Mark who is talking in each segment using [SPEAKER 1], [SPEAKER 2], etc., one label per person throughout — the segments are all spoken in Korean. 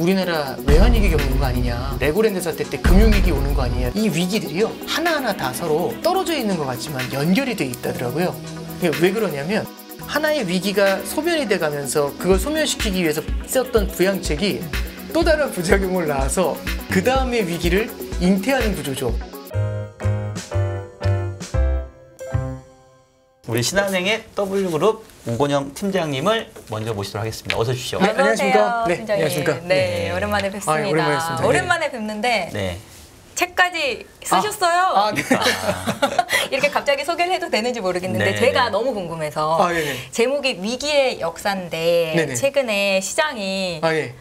[SPEAKER 1] 우리나라 외환위기 겪는 거 아니냐, 레고랜드 사태 때 금융위기 오는 거 아니냐, 이 위기들이요 하나하나 다 서로 떨어져 있는 것 같지만 연결이 돼 있다더라고요. 왜 그러냐면 하나의 위기가 소멸이 돼가면서 그걸 소멸시키기 위해서 썼던 부양책이 또 다른 부작용을 낳아서 그 다음의 위기를 잉태하는 구조죠.
[SPEAKER 2] 우리 신한은행의 W그룹 오건영 팀장님을 먼저 모시도록 하겠습니다. 어서 오십시오.
[SPEAKER 1] 네, 안녕하십니까.
[SPEAKER 3] 네,
[SPEAKER 1] 팀장님. 안녕하십니까.
[SPEAKER 3] 네, 오랜만에 뵙습니다.
[SPEAKER 1] 오랜만에 뵙습니다.
[SPEAKER 3] 오랜만에 뵙는데
[SPEAKER 2] 네.
[SPEAKER 3] 책까지 쓰셨어요.
[SPEAKER 1] 네.
[SPEAKER 3] 이렇게 갑자기 소개를 해도 되는지 모르겠는데
[SPEAKER 2] 네네.
[SPEAKER 3] 제가 너무 궁금해서
[SPEAKER 1] 네네.
[SPEAKER 3] 제목이 위기의 역사인데
[SPEAKER 1] 네네.
[SPEAKER 3] 최근에 시장이
[SPEAKER 1] 네.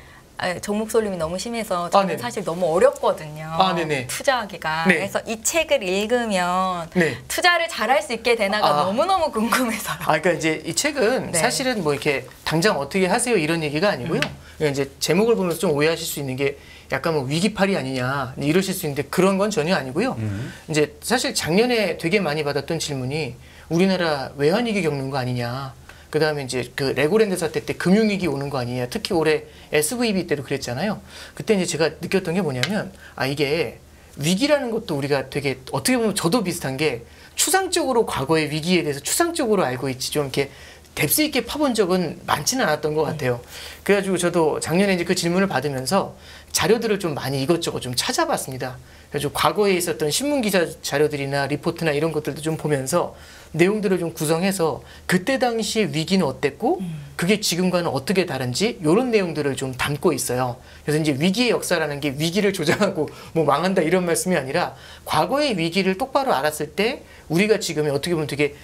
[SPEAKER 3] 종목 쏠림이 너무 심해서 저는
[SPEAKER 1] 네네.
[SPEAKER 3] 사실 너무 어렵거든요.
[SPEAKER 1] 네네.
[SPEAKER 3] 투자하기가.
[SPEAKER 1] 네.
[SPEAKER 3] 그래서 이 책을 읽으면
[SPEAKER 1] 네.
[SPEAKER 3] 투자를 잘할 수 있게 되나가 너무너무 궁금해서요.
[SPEAKER 1] 그러니까 이제 이 책은
[SPEAKER 3] 네.
[SPEAKER 1] 사실은 뭐 이렇게 당장 어떻게 하세요 이런 얘기가 아니고요. 그러니까 이제 제목을 보면서 좀 오해하실 수 있는 게 약간 뭐 위기팔이 아니냐 이러실 수 있는데 그런 건 전혀 아니고요. 이제 사실 작년에 되게 많이 받았던 질문이 우리나라 외환위기 겪는 거 아니냐. 그 다음에 이제 그 레고랜드 사태 때 금융위기 오는 거 아니냐. 특히 올해 SVB 때도 그랬잖아요. 그때 이제 제가 느꼈던 게 뭐냐면 이게 위기라는 것도 우리가 되게 어떻게 보면 저도 비슷한 게 추상적으로 과거의 위기에 대해서 추상적으로 알고 있지 좀 이렇게 뎁스 있게 파본 적은 많지는 않았던 것 같아요. 그래가지고 저도 작년에 이제 그 질문을 받으면서 자료들을 좀 많이 이것저것 좀 찾아봤습니다. 그래서 과거에 있었던 신문기사 자료들이나 리포트나 이런 것들도 좀 보면서 내용들을 좀 구성해서 그때 당시의 위기는 어땠고 그게 지금과는 어떻게 다른지 이런 내용들을 좀 담고 있어요. 그래서 이제 위기의 역사라는 게 위기를 조장하고 뭐 망한다 이런 말씀이 아니라 과거의 위기를 똑바로 알았을 때 우리가 지금의 어떻게 보면 되게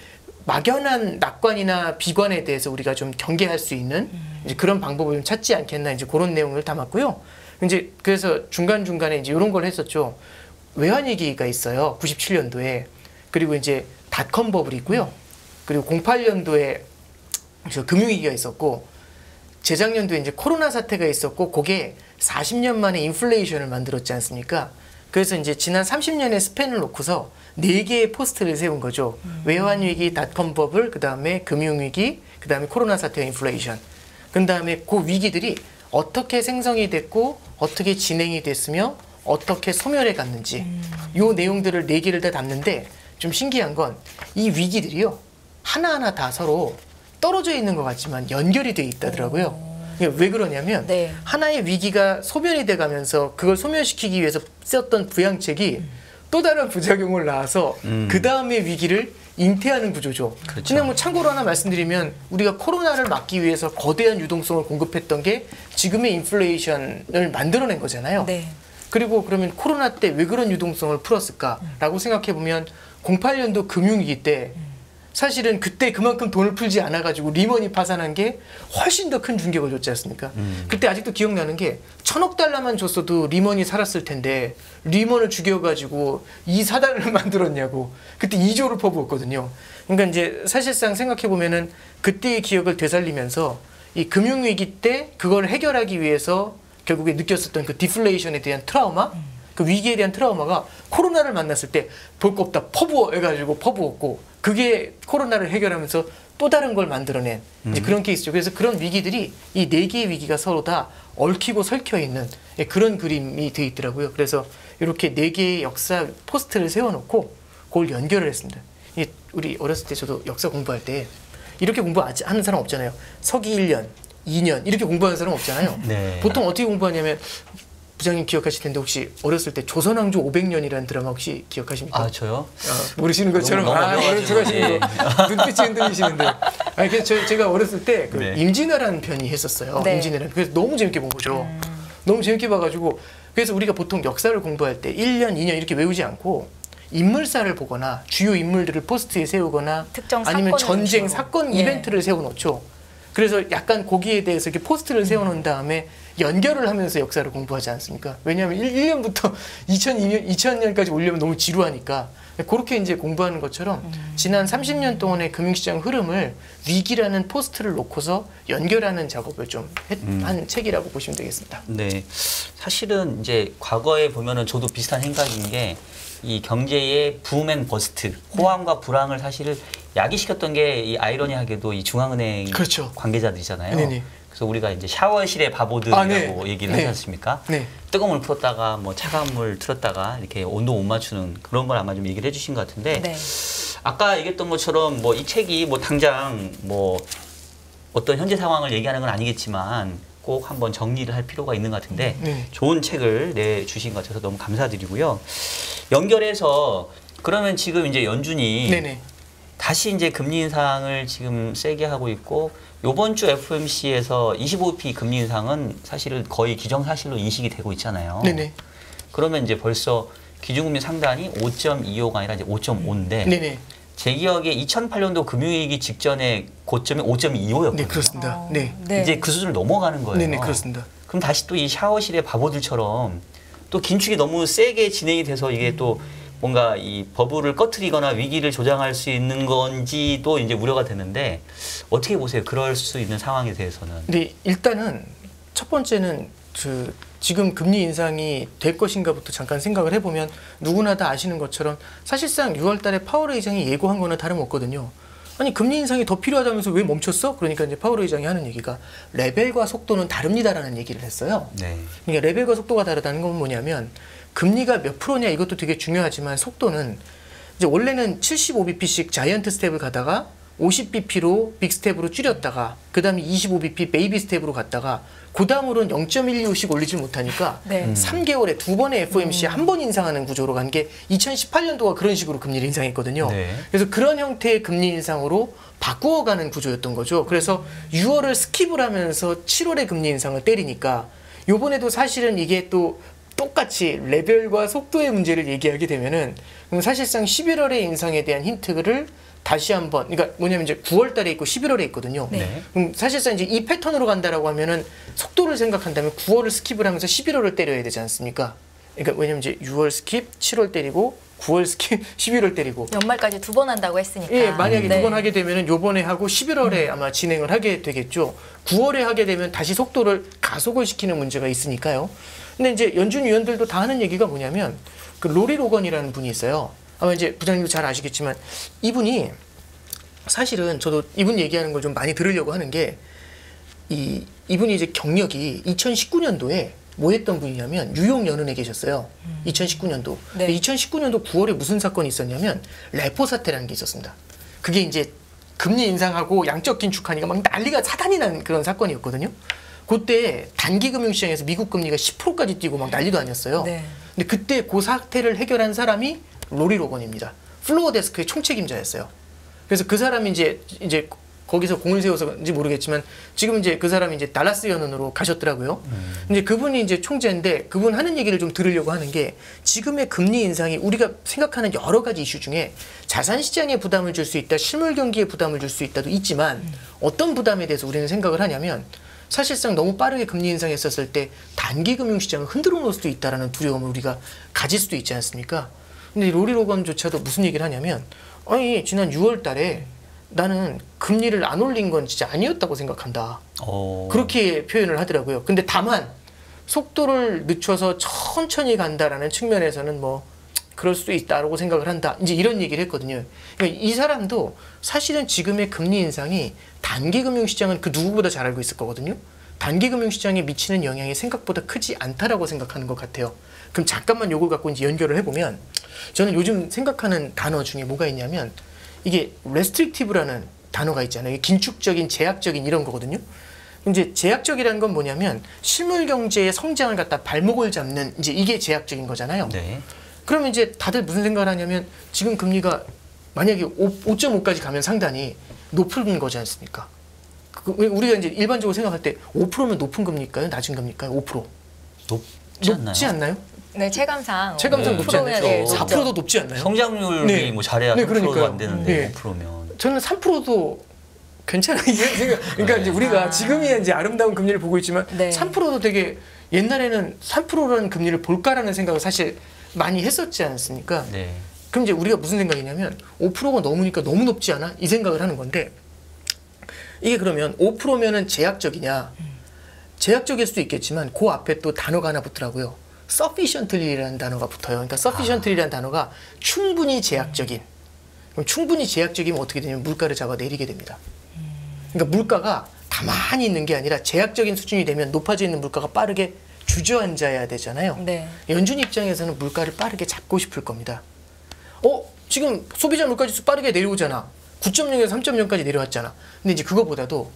[SPEAKER 1] 막연한 낙관이나 비관에 대해서 우리가 좀 경계할 수 있는 이제 그런 방법을 좀 찾지 않겠나 이제 그런 내용을 담았고요. 이제 그래서 중간중간에 이제 이런 걸 했었죠. 외환위기가 있어요. 97년도에. 그리고 이제 닷컴 버블이 있고요. 그리고 08년도에 금융위기가 있었고 재작년도에 이제 코로나 사태가 있었고 그게 40년 만에 인플레이션을 만들었지 않습니까? 그래서 이제 지난 30년의 스팬을 놓고서 4개의 포스트를 세운 거죠. 외환위기, 닷컴 버블, 그 다음에 금융위기, 그 다음에 코로나 사태와 인플레이션. 그 다음에 그 위기들이 어떻게 생성이 됐고 어떻게 진행이 됐으며 어떻게 소멸해 갔는지 요 내용들을 4개를 다 담는데 좀 신기한 건 이 위기들이요 하나하나 다 서로 떨어져 있는 것 같지만 연결이 돼 있다더라고요. 왜 그러냐면
[SPEAKER 3] 네.
[SPEAKER 1] 하나의 위기가 소멸이 돼 가면서 그걸 소멸시키기 위해서 썼던 부양책이 또 다른 부작용을 낳아서 그 다음의 위기를 잉태하는 구조죠.
[SPEAKER 2] 그렇죠.
[SPEAKER 1] 그냥 뭐 참고로 하나 말씀드리면 우리가 코로나를 막기 위해서 거대한 유동성을 공급했던 게 지금의 인플레이션을 만들어낸 거잖아요.
[SPEAKER 3] 네.
[SPEAKER 1] 그리고 그러면 코로나 때 왜 그런 유동성을 풀었을까라고 생각해 보면 08년도 금융위기 때 사실은 그때 그만큼 돈을 풀지 않아가지고 리먼이 파산한 게 훨씬 더 큰 충격을 줬지 않습니까? 그때 아직도 기억나는 게 1000억 달러만 줬어도 리먼이 살았을 텐데 리먼을 죽여가지고 이 사단을 만들었냐고 그때 2조를 퍼부었거든요. 그러니까 이제 사실상 생각해 보면은 그때의 기억을 되살리면서 이 금융위기 때 그걸 해결하기 위해서 결국에 느꼈었던 그 디플레이션에 대한 트라우마, 그 위기에 대한 트라우마가 코로나를 만났을 때 볼 거 없다 퍼부어 해가지고 퍼부었고 그게 코로나를 해결하면서 또 다른 걸 만들어낸 이제 그런 케이스죠. 그래서 그런 위기들이 이 4개의 위기가 서로 다 얽히고 설켜 있는 그런 그림이 되어 있더라고요. 그래서 이렇게 4개의 역사 포스트를 세워놓고 그걸 연결을 했습니다. 우리 어렸을 때 저도 역사 공부할 때 이렇게 공부하는 사람 없잖아요. 서기 1년, 2년 이렇게 공부하는 사람 없잖아요.
[SPEAKER 2] 네.
[SPEAKER 1] 보통 어떻게 공부하냐면 부장님 기억하실 텐데 혹시 어렸을 때 조선왕조 500년이라는 드라마 혹시 기억하십니까?
[SPEAKER 2] 저요?
[SPEAKER 1] 모르시는 것처럼
[SPEAKER 2] 너무
[SPEAKER 1] 어려가시는 거 눈빛이 흔들리시는데 그래서 제가 어렸을 때 그
[SPEAKER 2] 네.
[SPEAKER 1] 임진왜란 편이 했었어요.
[SPEAKER 3] 네.
[SPEAKER 1] 임진왜란. 그래서 너무 재밌게 본 거죠. 너무 재밌게 봐가지고 그래서 우리가 보통 역사를 공부할 때 1년, 2년 이렇게 외우지 않고 인물사를 보거나 주요 인물들을 포스트에 세우거나
[SPEAKER 3] 특정
[SPEAKER 1] 아니면
[SPEAKER 3] 사건을
[SPEAKER 1] 전쟁,
[SPEAKER 3] 위주로.
[SPEAKER 1] 사건
[SPEAKER 3] 예.
[SPEAKER 1] 이벤트를 세워놓죠. 그래서 약간 거기에 대해서 이렇게 포스트를 세워놓은 다음에 연결을 하면서 역사를 공부하지 않습니까? 왜냐하면 1년부터 2000년까지 올려면 너무 지루하니까 그렇게 이제 공부하는 것처럼 지난 30년 동안의 금융시장 흐름을 위기라는 포스트를 놓고서 연결하는 작업을 좀 한 책이라고 보시면 되겠습니다.
[SPEAKER 2] 네, 사실은 이제 과거에 보면은 저도 비슷한 생각인 게 이 경제의 붐 앤 버스트, 호황과 불황을 사실을 야기시켰던 게 이 아이러니하게도 이 중앙은행
[SPEAKER 1] 그렇죠.
[SPEAKER 2] 관계자들이잖아요.
[SPEAKER 1] 네네.
[SPEAKER 2] 그래서 우리가 이제 샤워실의 바보들이라고 얘기를 하지 않습니까?
[SPEAKER 1] 네.
[SPEAKER 2] 뜨거운 물 풀었다가 뭐 차가운 물 틀었다가 이렇게 온도 못 맞추는 그런 걸 아마 좀 얘기를 해주신 것 같은데
[SPEAKER 3] 네.
[SPEAKER 2] 아까 얘기했던 것처럼 뭐 이 책이 뭐 당장 뭐 어떤 현재 상황을 얘기하는 건 아니겠지만 꼭 한번 정리를 할 필요가 있는 것 같은데 좋은 책을 내주신 것 같아서 너무 감사드리고요. 연결해서 그러면 지금 이제 연준이
[SPEAKER 1] 네네.
[SPEAKER 2] 다시 이제 금리 인상을 지금 세게 하고 있고 요번 주 FOMC에서 25bp 금리 인상은 사실은 거의 기정사실로 인식이 되고 있잖아요.
[SPEAKER 1] 네네.
[SPEAKER 2] 그러면 이제 벌써 기준금리 상단이 5.25가 아니라 이제 5.5인데
[SPEAKER 1] 네네.
[SPEAKER 2] 제 기억에 2008년도 금융위기 직전에 고점이 5.25였거든요.
[SPEAKER 1] 네, 그렇습니다. 네.
[SPEAKER 3] 네.
[SPEAKER 2] 이제 그 수준을 넘어가는 거예요.
[SPEAKER 1] 네네, 그렇습니다.
[SPEAKER 2] 그럼 다시 또 이 샤워실의 바보들처럼 또 긴축이 너무 세게 진행이 돼서 이게 또 뭔가 이 버블을 꺼트리거나 위기를 조장할 수 있는 건지도 이제 우려가 되는데 어떻게 보세요? 그럴 수 있는 상황에 대해서는.
[SPEAKER 1] 근데 일단은 첫 번째는 지금 금리 인상이 될 것인가부터 잠깐 생각을 해보면 누구나 다 아시는 것처럼 사실상 6월 달에 파월 의장이 예고한 거는 다름없거든요. 아니 금리 인상이 더 필요하다면서 왜 멈췄어? 그러니까 이제 파월 의장이 하는 얘기가 레벨과 속도는 다릅니다라는 얘기를 했어요.
[SPEAKER 2] 네.
[SPEAKER 1] 그러니까 레벨과 속도가 다르다는 건 뭐냐면 금리가 몇 프로냐 이것도 되게 중요하지만 속도는 이제 원래는 75bp씩 자이언트 스텝을 가다가 50bp로 빅 스텝으로 줄였다가 그 다음에 25bp 베이비 스텝으로 갔다가 그 다음으로는 0.125씩 올리지 못하니까
[SPEAKER 3] 네.
[SPEAKER 1] 3개월에 2번의 FOMC 한 번 인상하는 구조로 간 게 2018년도가 그런 식으로 금리를 인상했거든요.
[SPEAKER 2] 네.
[SPEAKER 1] 그래서 그런 형태의 금리 인상으로 바꾸어가는 구조였던 거죠. 그래서 6월을 스킵을 하면서 7월에 금리 인상을 때리니까 요번에도 사실은 이게 또 똑같이 레벨과 속도의 문제를 얘기하게 되면은 그럼 사실상 11월의 인상에 대한 힌트를 다시 한번 그러니까 뭐냐면 이제 9월 달에 있고 11월에 있거든요.
[SPEAKER 3] 네.
[SPEAKER 1] 그럼 사실상 이제 이 패턴으로 간다라고 하면은 속도를 생각한다면 9월을 스킵을 하면서 11월을 때려야 되지 않습니까? 그러니까 왜냐면 이제 6월 스킵, 7월 때리고 9월 스킵, 11월 때리고
[SPEAKER 3] 연말까지 2번 한다고 했으니까.
[SPEAKER 1] 예, 만약에
[SPEAKER 3] 네.
[SPEAKER 1] 2번 하게 되면은 요번에 하고 11월에 아마 진행을 하게 되겠죠. 9월에 하게 되면 다시 속도를 가속을 시키는 문제가 있으니까요. 근데 이제 연준 위원들도 다 하는 얘기가 뭐냐면 그 로리 로건이라는 분이 있어요. 아마 이제 부장님도 잘 아시겠지만 이분이 사실은 저도 이분 얘기하는 걸 좀 많이 들으려고 하는 게 이분이 이제 경력이 2019년도에 뭐 했던 분이냐면 뉴욕 연은에 계셨어요. 2019년도.
[SPEAKER 3] 네.
[SPEAKER 1] 2019년도 9월에 무슨 사건이 있었냐면 레포 사태라는 게 있었습니다. 그게 이제 금리 인상하고 양적 긴축하니까 막 난리가 사단이 난 그런 사건이었거든요. 그때 단기 금융시장에서 미국 금리가 10%까지 뛰고 막 난리도 아니었어요.
[SPEAKER 3] 네.
[SPEAKER 1] 근데 그때 그 사태를 해결한 사람이 로리 로건입니다. 플로어 데스크의 총책임자였어요. 그래서 그 사람이 이제 거기서 공을 세워서인지 모르겠지만 지금 이제 그 사람이 이제 달라스 연은으로 가셨더라고요. 이제 그분이 이제 총재인데 그분 하는 얘기를 좀 들으려고 하는 게 지금의 금리 인상이 우리가 생각하는 여러 가지 이슈 중에 자산 시장에 부담을 줄 수 있다, 실물 경기에 부담을 줄 수 있다도 있지만 어떤 부담에 대해서 우리는 생각을 하냐면 사실상 너무 빠르게 금리 인상했었을 때 단기 금융 시장을 흔들어 놓을 수도 있다라는 두려움을 우리가 가질 수도 있지 않습니까? 근데 로리 로건조차도 무슨 얘기를 하냐면 아니 지난 6월 달에 나는 금리를 안 올린 건 진짜 아니었다고 생각한다. 그렇게 표현을 하더라고요. 근데 다만 속도를 늦춰서 천천히 간다라는 측면에서는 뭐 그럴 수도 있다라고 생각을 한다. 이제 이런 얘기를 했거든요. 그러니까 이 사람도 사실은 지금의 금리 인상이 단기 금융시장은 그 누구보다 잘 알고 있을 거거든요. 단기 금융시장에 미치는 영향이 생각보다 크지 않다라고 생각하는 것 같아요. 그럼 잠깐만 요걸 갖고 이제 연결을 해보면 저는 요즘 생각하는 단어 중에 뭐가 있냐면 이게 restrictive라는 단어가 있잖아요. 긴축적인, 제약적인 이런 거거든요. 이제 제약적이라는 건 뭐냐면 실물 경제의 성장을 갖다 발목을 잡는 이제 이게 제약적인 거잖아요.
[SPEAKER 2] 네.
[SPEAKER 1] 그러면 이제 다들 무슨 생각을 하냐면 지금 금리가 만약에 5.5까지 가면 상당히 높은 거지 않습니까? 우리가 이제 일반적으로 생각할 때 5%면 높은 금리일까요? 낮은 금리일까요? 5%. 높지 않나요?
[SPEAKER 3] 네, 체감상
[SPEAKER 1] 체감상 높지 않나요?
[SPEAKER 3] 네,
[SPEAKER 1] 4%도 높지 않나요?
[SPEAKER 2] 성장률이
[SPEAKER 1] 네.
[SPEAKER 2] 뭐 잘해야
[SPEAKER 1] 네,
[SPEAKER 2] 3%도
[SPEAKER 1] 그러니까요.
[SPEAKER 2] 안 되는데
[SPEAKER 1] 네.
[SPEAKER 2] 5%면.
[SPEAKER 1] 저는 3%도 괜찮아요. 그러니까 이제 우리가 지금이야 이제 아름다운 금리를 보고 있지만
[SPEAKER 3] 네.
[SPEAKER 1] 3%도 되게 옛날에는 3%라는 금리를 볼까라는 생각을 사실 많이 했었지 않습니까?
[SPEAKER 2] 네.
[SPEAKER 1] 그럼 이제 우리가 무슨 생각이냐면 5%가 넘으니까 너무 높지 않아? 이 생각을 하는 건데 이게 그러면 5%면은 제약적이냐? 제약적일 수도 있겠지만 그 앞에 또 단어가 하나 붙더라고요. sufficiently라는 단어가 붙어요. 그러니까 sufficiently라는 단어가 충분히 제약적인. 그럼 충분히 제약적이면 어떻게 되냐면 물가를 잡아 내리게 됩니다. 그러니까 물가가 가만히 있는 게 아니라 제약적인 수준이 되면 높아져 있는 물가가 빠르게 주저앉아야 되잖아요.
[SPEAKER 3] 네.
[SPEAKER 1] 연준 입장에서는 물가를 빠르게 잡고 싶을 겁니다. 지금 소비자 물가지수 빠르게 내려오잖아. 9.0에서 3.0까지 내려왔잖아. 근데 이제 그거보다도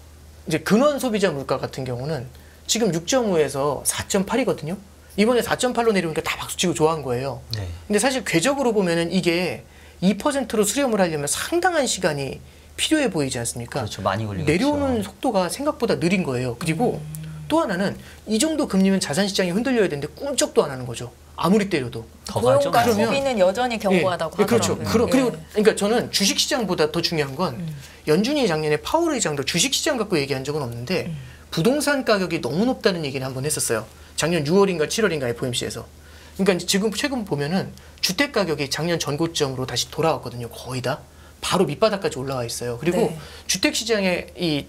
[SPEAKER 1] 이제 근원 소비자 물가 같은 경우는 지금 6.5에서 4.8이거든요. 이번에 4.8로 내려오니까 다 박수치고 좋아한 거예요.
[SPEAKER 2] 네.
[SPEAKER 1] 근데 사실 궤적으로 보면은 이게 2%로 수렴을 하려면 상당한 시간이 필요해 보이지 않습니까?
[SPEAKER 2] 그렇죠. 많이 걸리겠죠.
[SPEAKER 1] 내려오는 속도가 생각보다 느린 거예요. 그리고 또 하나는 이 정도 금리면 자산 시장이 흔들려야 되는데 꿈쩍도 안 하는 거죠. 아무리 때려도.
[SPEAKER 2] 더 가죠.
[SPEAKER 3] 고용과
[SPEAKER 1] 그러면-
[SPEAKER 3] 소비는 여전히 견고하다고
[SPEAKER 1] 예, 그렇죠.
[SPEAKER 3] 하더라고요.
[SPEAKER 1] 그리고 그러니까 저는 주식 시장보다 더 중요한 건 연준이 작년에 파월 의장도 주식 시장 갖고 얘기한 적은 없는데 부동산 가격이 너무 높다는 얘기를 한번 했었어요. 작년 6월인가 7월인가 FOMC에서. 그러니까 이제 지금 최근 보면은 주택 가격이 작년 전고점으로 다시 돌아왔거든요. 거의 다. 바로 밑바닥까지 올라와 있어요. 그리고
[SPEAKER 3] 네.
[SPEAKER 1] 주택 시장에 이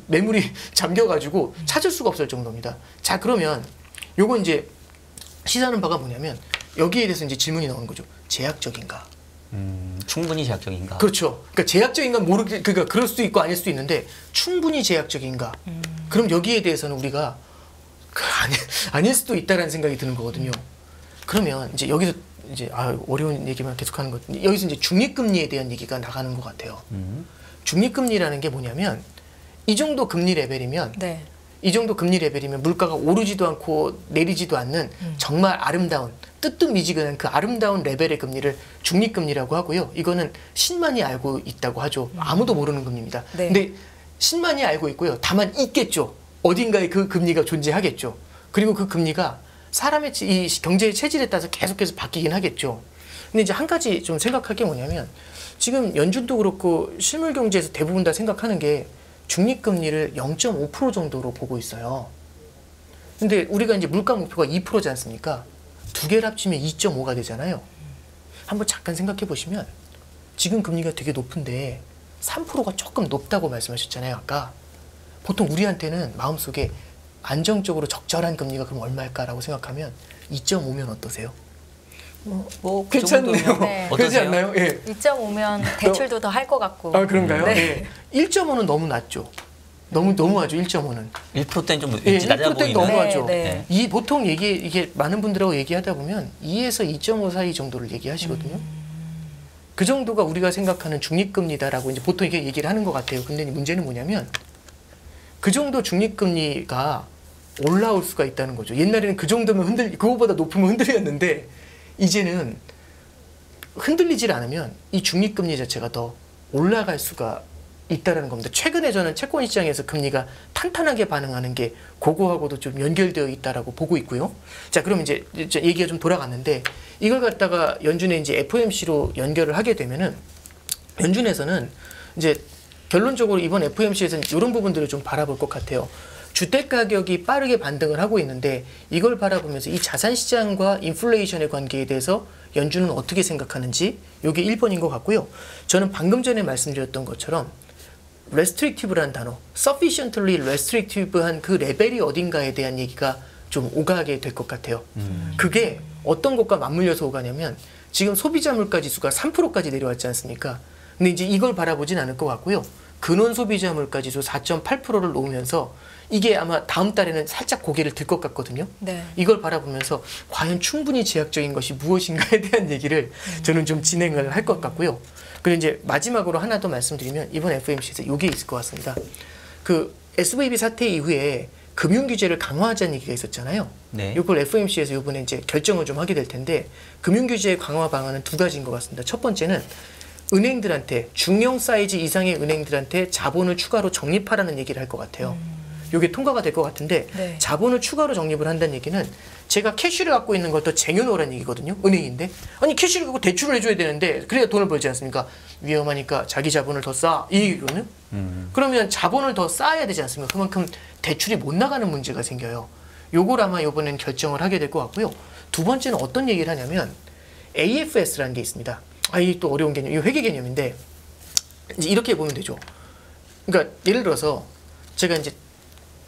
[SPEAKER 1] 매물이 잠겨가지고 찾을 수가 없을 정도입니다. 자, 그러면 요건 이제 시사하는 바가 뭐냐면 여기에 대해서 이제 질문이 나오는 거죠. 제약적인가?
[SPEAKER 2] 충분히 제약적인가?
[SPEAKER 1] 그렇죠. 그러니까 제약적인가 그러니까 그럴 수도 있고 아닐 수도 있는데 충분히 제약적인가? 그럼 여기에 대해서는 우리가 아닐 수도 있다라는 생각이 드는 거거든요. 그러면 이제 여기서 이제 어려운 얘기만 계속하는 것. 여기서 이제 중립금리에 대한 얘기가 나가는 것 같아요. 중립금리라는 게 뭐냐면 이 정도 금리 레벨이면
[SPEAKER 3] 네.
[SPEAKER 1] 이 정도 금리 레벨이면 물가가 오르지도 않고 내리지도 않는 정말 아름다운 뜨뜻미지근한 그 아름다운 레벨의 금리를 중립금리라고 하고요. 이거는 신만이 알고 있다고 하죠. 아무도 모르는 금리입니다.
[SPEAKER 3] 네.
[SPEAKER 1] 근데 신만이 알고 있고요. 다만 있겠죠. 어딘가에 그 금리가 존재하겠죠. 그리고 그 금리가 사람의 이 경제의 체질에 따라서 계속해서 바뀌긴 하겠죠. 근데 이제 한 가지 좀 생각할 게 뭐냐면 지금 연준도 그렇고 실물 경제에서 대부분 다 생각하는 게 중립금리를 0.5% 정도로 보고 있어요. 근데 우리가 이제 물가 목표가 2%지 않습니까? 두 개를 합치면 2.5가 되잖아요. 한번 잠깐 생각해 보시면 지금 금리가 되게 높은데 3%가 조금 높다고 말씀하셨잖아요, 아까. 보통 우리한테는 마음속에 안정적으로 적절한 금리가 그럼 얼마일까라고 생각하면 2.5면 어떠세요?
[SPEAKER 2] 그
[SPEAKER 1] 괜찮네요.
[SPEAKER 2] 정도면
[SPEAKER 3] 네.
[SPEAKER 1] 그렇지
[SPEAKER 2] 어떠세요?
[SPEAKER 1] 않나요? 예.
[SPEAKER 3] 2.5면 대출도 더 할 것 같고.
[SPEAKER 1] 아, 그런가요?
[SPEAKER 3] 네.
[SPEAKER 1] 예. 1.5는 너무 낮죠. 너무하죠, 1.5는.
[SPEAKER 2] 1%대는 좀
[SPEAKER 1] 예,
[SPEAKER 2] 왠지 낮아
[SPEAKER 1] 1%대는
[SPEAKER 2] 보이는.
[SPEAKER 1] 너무하죠.
[SPEAKER 3] 네.
[SPEAKER 1] 이 보통 이게 많은 분들하고 얘기하다 보면 2에서 2.5 사이 정도를 얘기하시거든요. 그 정도가 우리가 생각하는 중립금리다라고 이제 보통 이게 얘기를 하는 것 같아요. 근데 문제는 뭐냐면 그 정도 중립금리가 올라올 수가 있다는 거죠. 옛날에는 그 정도면 그거보다 높으면 흔들렸는데 이제는 흔들리질 않으면 이 중립금리 자체가 더 올라갈 수가 있다라는 겁니다. 최근에 저는 채권 시장에서 금리가 탄탄하게 반응하는 게 그거하고도 좀 연결되어 있다라고 보고 있고요. 자, 그럼 이제 얘기가 좀 돌아갔는데 이걸 갖다가 연준의 이제 FOMC로 연결을 하게 되면은 연준에서는 이제 결론적으로 이번 FOMC에서는 이런 부분들을 좀 바라볼 것 같아요. 주택 가격이 빠르게 반등을 하고 있는데 이걸 바라보면서 이 자산 시장과 인플레이션의 관계에 대해서 연준은 어떻게 생각하는지 이게 1번인 것 같고요. 저는 방금 전에 말씀드렸던 것처럼 restrictive라는 단어, sufficiently restrictive한 그 레벨이 어딘가에 대한 얘기가 좀 오가게 될 것 같아요. 그게 어떤 것과 맞물려서 오가냐면 지금 소비자 물가 지수가 3%까지 내려왔지 않습니까? 근데 이제 이걸 바라보진 않을 것 같고요. 근원 소비자 물가 지수 4.8%를 놓으면서 이게 아마 다음 달에는 살짝 고개를 들 것 같거든요.
[SPEAKER 3] 네.
[SPEAKER 1] 이걸 바라보면서 과연 충분히 제약적인 것이 무엇인가에 대한 얘기를 저는 좀 진행을 할 것 같고요. 그리고 이제 마지막으로 하나 더 말씀드리면 이번 FOMC에서 이게 있을 것 같습니다. 그 SVB 사태 이후에 금융 규제를 강화하자는 얘기가 있었잖아요.
[SPEAKER 2] 네.
[SPEAKER 1] 이걸 FOMC에서 이번에 이제 결정을 좀 하게 될 텐데 금융 규제 강화 방안은 두 가지인 것 같습니다. 첫 번째는 은행들한테 중형 사이즈 이상의 은행들한테 자본을 추가로 적립하라는 얘기를 할 것 같아요. 이게 통과가 될 것 같은데
[SPEAKER 3] 네.
[SPEAKER 1] 자본을 추가로 적립을 한다는 얘기는 제가 캐시를 갖고 있는 걸 더 쟁여놓으라는 얘기거든요. 은행인데 아니 캐시를 갖고 대출을 해줘야 되는데 그래야 돈을 벌지 않습니까? 위험하니까 자기 자본을 더 쌓아 이 얘기로는 그러면 자본을 더 쌓아야 되지 않습니까? 그만큼 대출이 못 나가는 문제가 생겨요. 요걸 아마 이번엔 결정을 하게 될 것 같고요. 두 번째는 어떤 얘기를 하냐면 AFS라는 게 있습니다. 이 또 어려운 개념, 이 회계 개념인데 이제 이렇게 보면 되죠. 그러니까 예를 들어서 제가 이제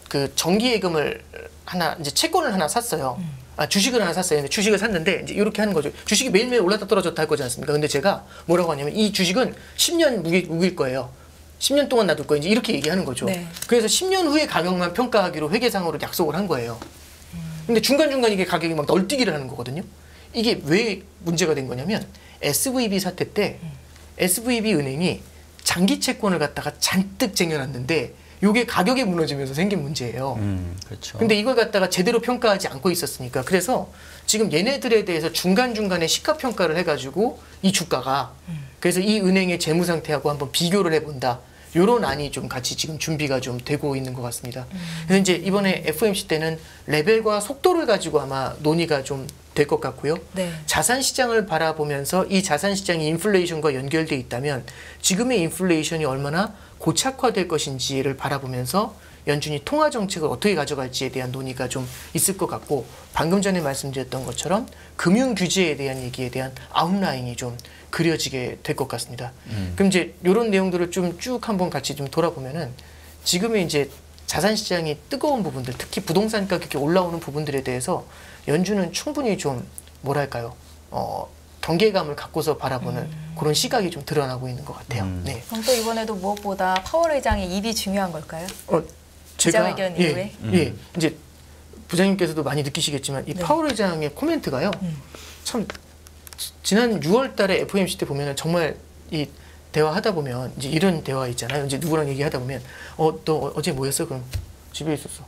[SPEAKER 1] 그 정기예금을 하나 이제 채권을 하나 샀어요. 주식을 하나 샀어요. 근데 주식을 샀는데 이제 이렇게 하는 거죠. 주식이 매일매일 올랐다 떨어졌다 할 거지 않습니까? 근데 제가 뭐라고 하냐면 이 주식은 10년 묵일 거예요. 10년 동안 놔둘 거야. 이제 이렇게 얘기하는 거죠.
[SPEAKER 3] 네.
[SPEAKER 1] 그래서 10년 후에 가격만 평가하기로 회계상으로 약속을 한 거예요. 근데 중간중간 이게 가격이 막 널뛰기를 하는 거거든요. 이게 왜 문제가 된 거냐면 SVB 사태 때 SVB 은행이 장기 채권을 갖다가 잔뜩 쟁여놨는데 요게 가격이 무너지면서 생긴 문제예요.
[SPEAKER 2] 그렇죠.
[SPEAKER 1] 근데 이걸 갖다가 제대로 평가하지 않고 있었으니까 그래서 지금 얘네들에 대해서 중간중간에 시가평가를 해가지고 이 주가가 그래서 이 은행의 재무 상태하고 한번 비교를 해본다. 요런 안이 좀 같이 지금 준비가 좀 되고 있는 것 같습니다. 그래서 이제 이번에 FOMC 때는 레벨과 속도를 가지고 아마 논의가 좀 될 것 같고요.
[SPEAKER 3] 네.
[SPEAKER 1] 자산 시장을 바라보면서 이 자산 시장이 인플레이션과 연결돼 있다면 지금의 인플레이션이 얼마나 고착화될 것인지를 바라보면서 연준이 통화 정책을 어떻게 가져갈지에 대한 논의가 좀 있을 것 같고 방금 전에 말씀드렸던 것처럼 금융 규제에 대한 얘기에 대한 아웃라인이 좀 그려지게 될 것 같습니다. 그럼 이제 이런 내용들을 좀 쭉 한번 같이 좀 돌아보면은 지금의 이제 자산 시장이 뜨거운 부분들, 특히 부동산 가격이 올라오는 부분들에 대해서 연준은 충분히 좀 뭐랄까요, 경계감을 갖고서 바라보는 그런 시각이 좀 드러나고 있는 것 같아요. 네.
[SPEAKER 3] 그럼 또 이번에도 무엇보다 파월 의장의 입이 중요한 걸까요?
[SPEAKER 1] 제가
[SPEAKER 3] 기자회견 이후에?
[SPEAKER 1] 예, 이제 부장님께서도 많이 느끼시겠지만 이
[SPEAKER 3] 네.
[SPEAKER 1] 파월 의장의 코멘트가요, 참 지난 6월달에 FOMC 때 보면은 정말 이 대화하다 보면 이제 이런 대화 있잖아요. 이제 누구랑 얘기하다 보면 너 어제 뭐 했어? 그럼 집에 있었어.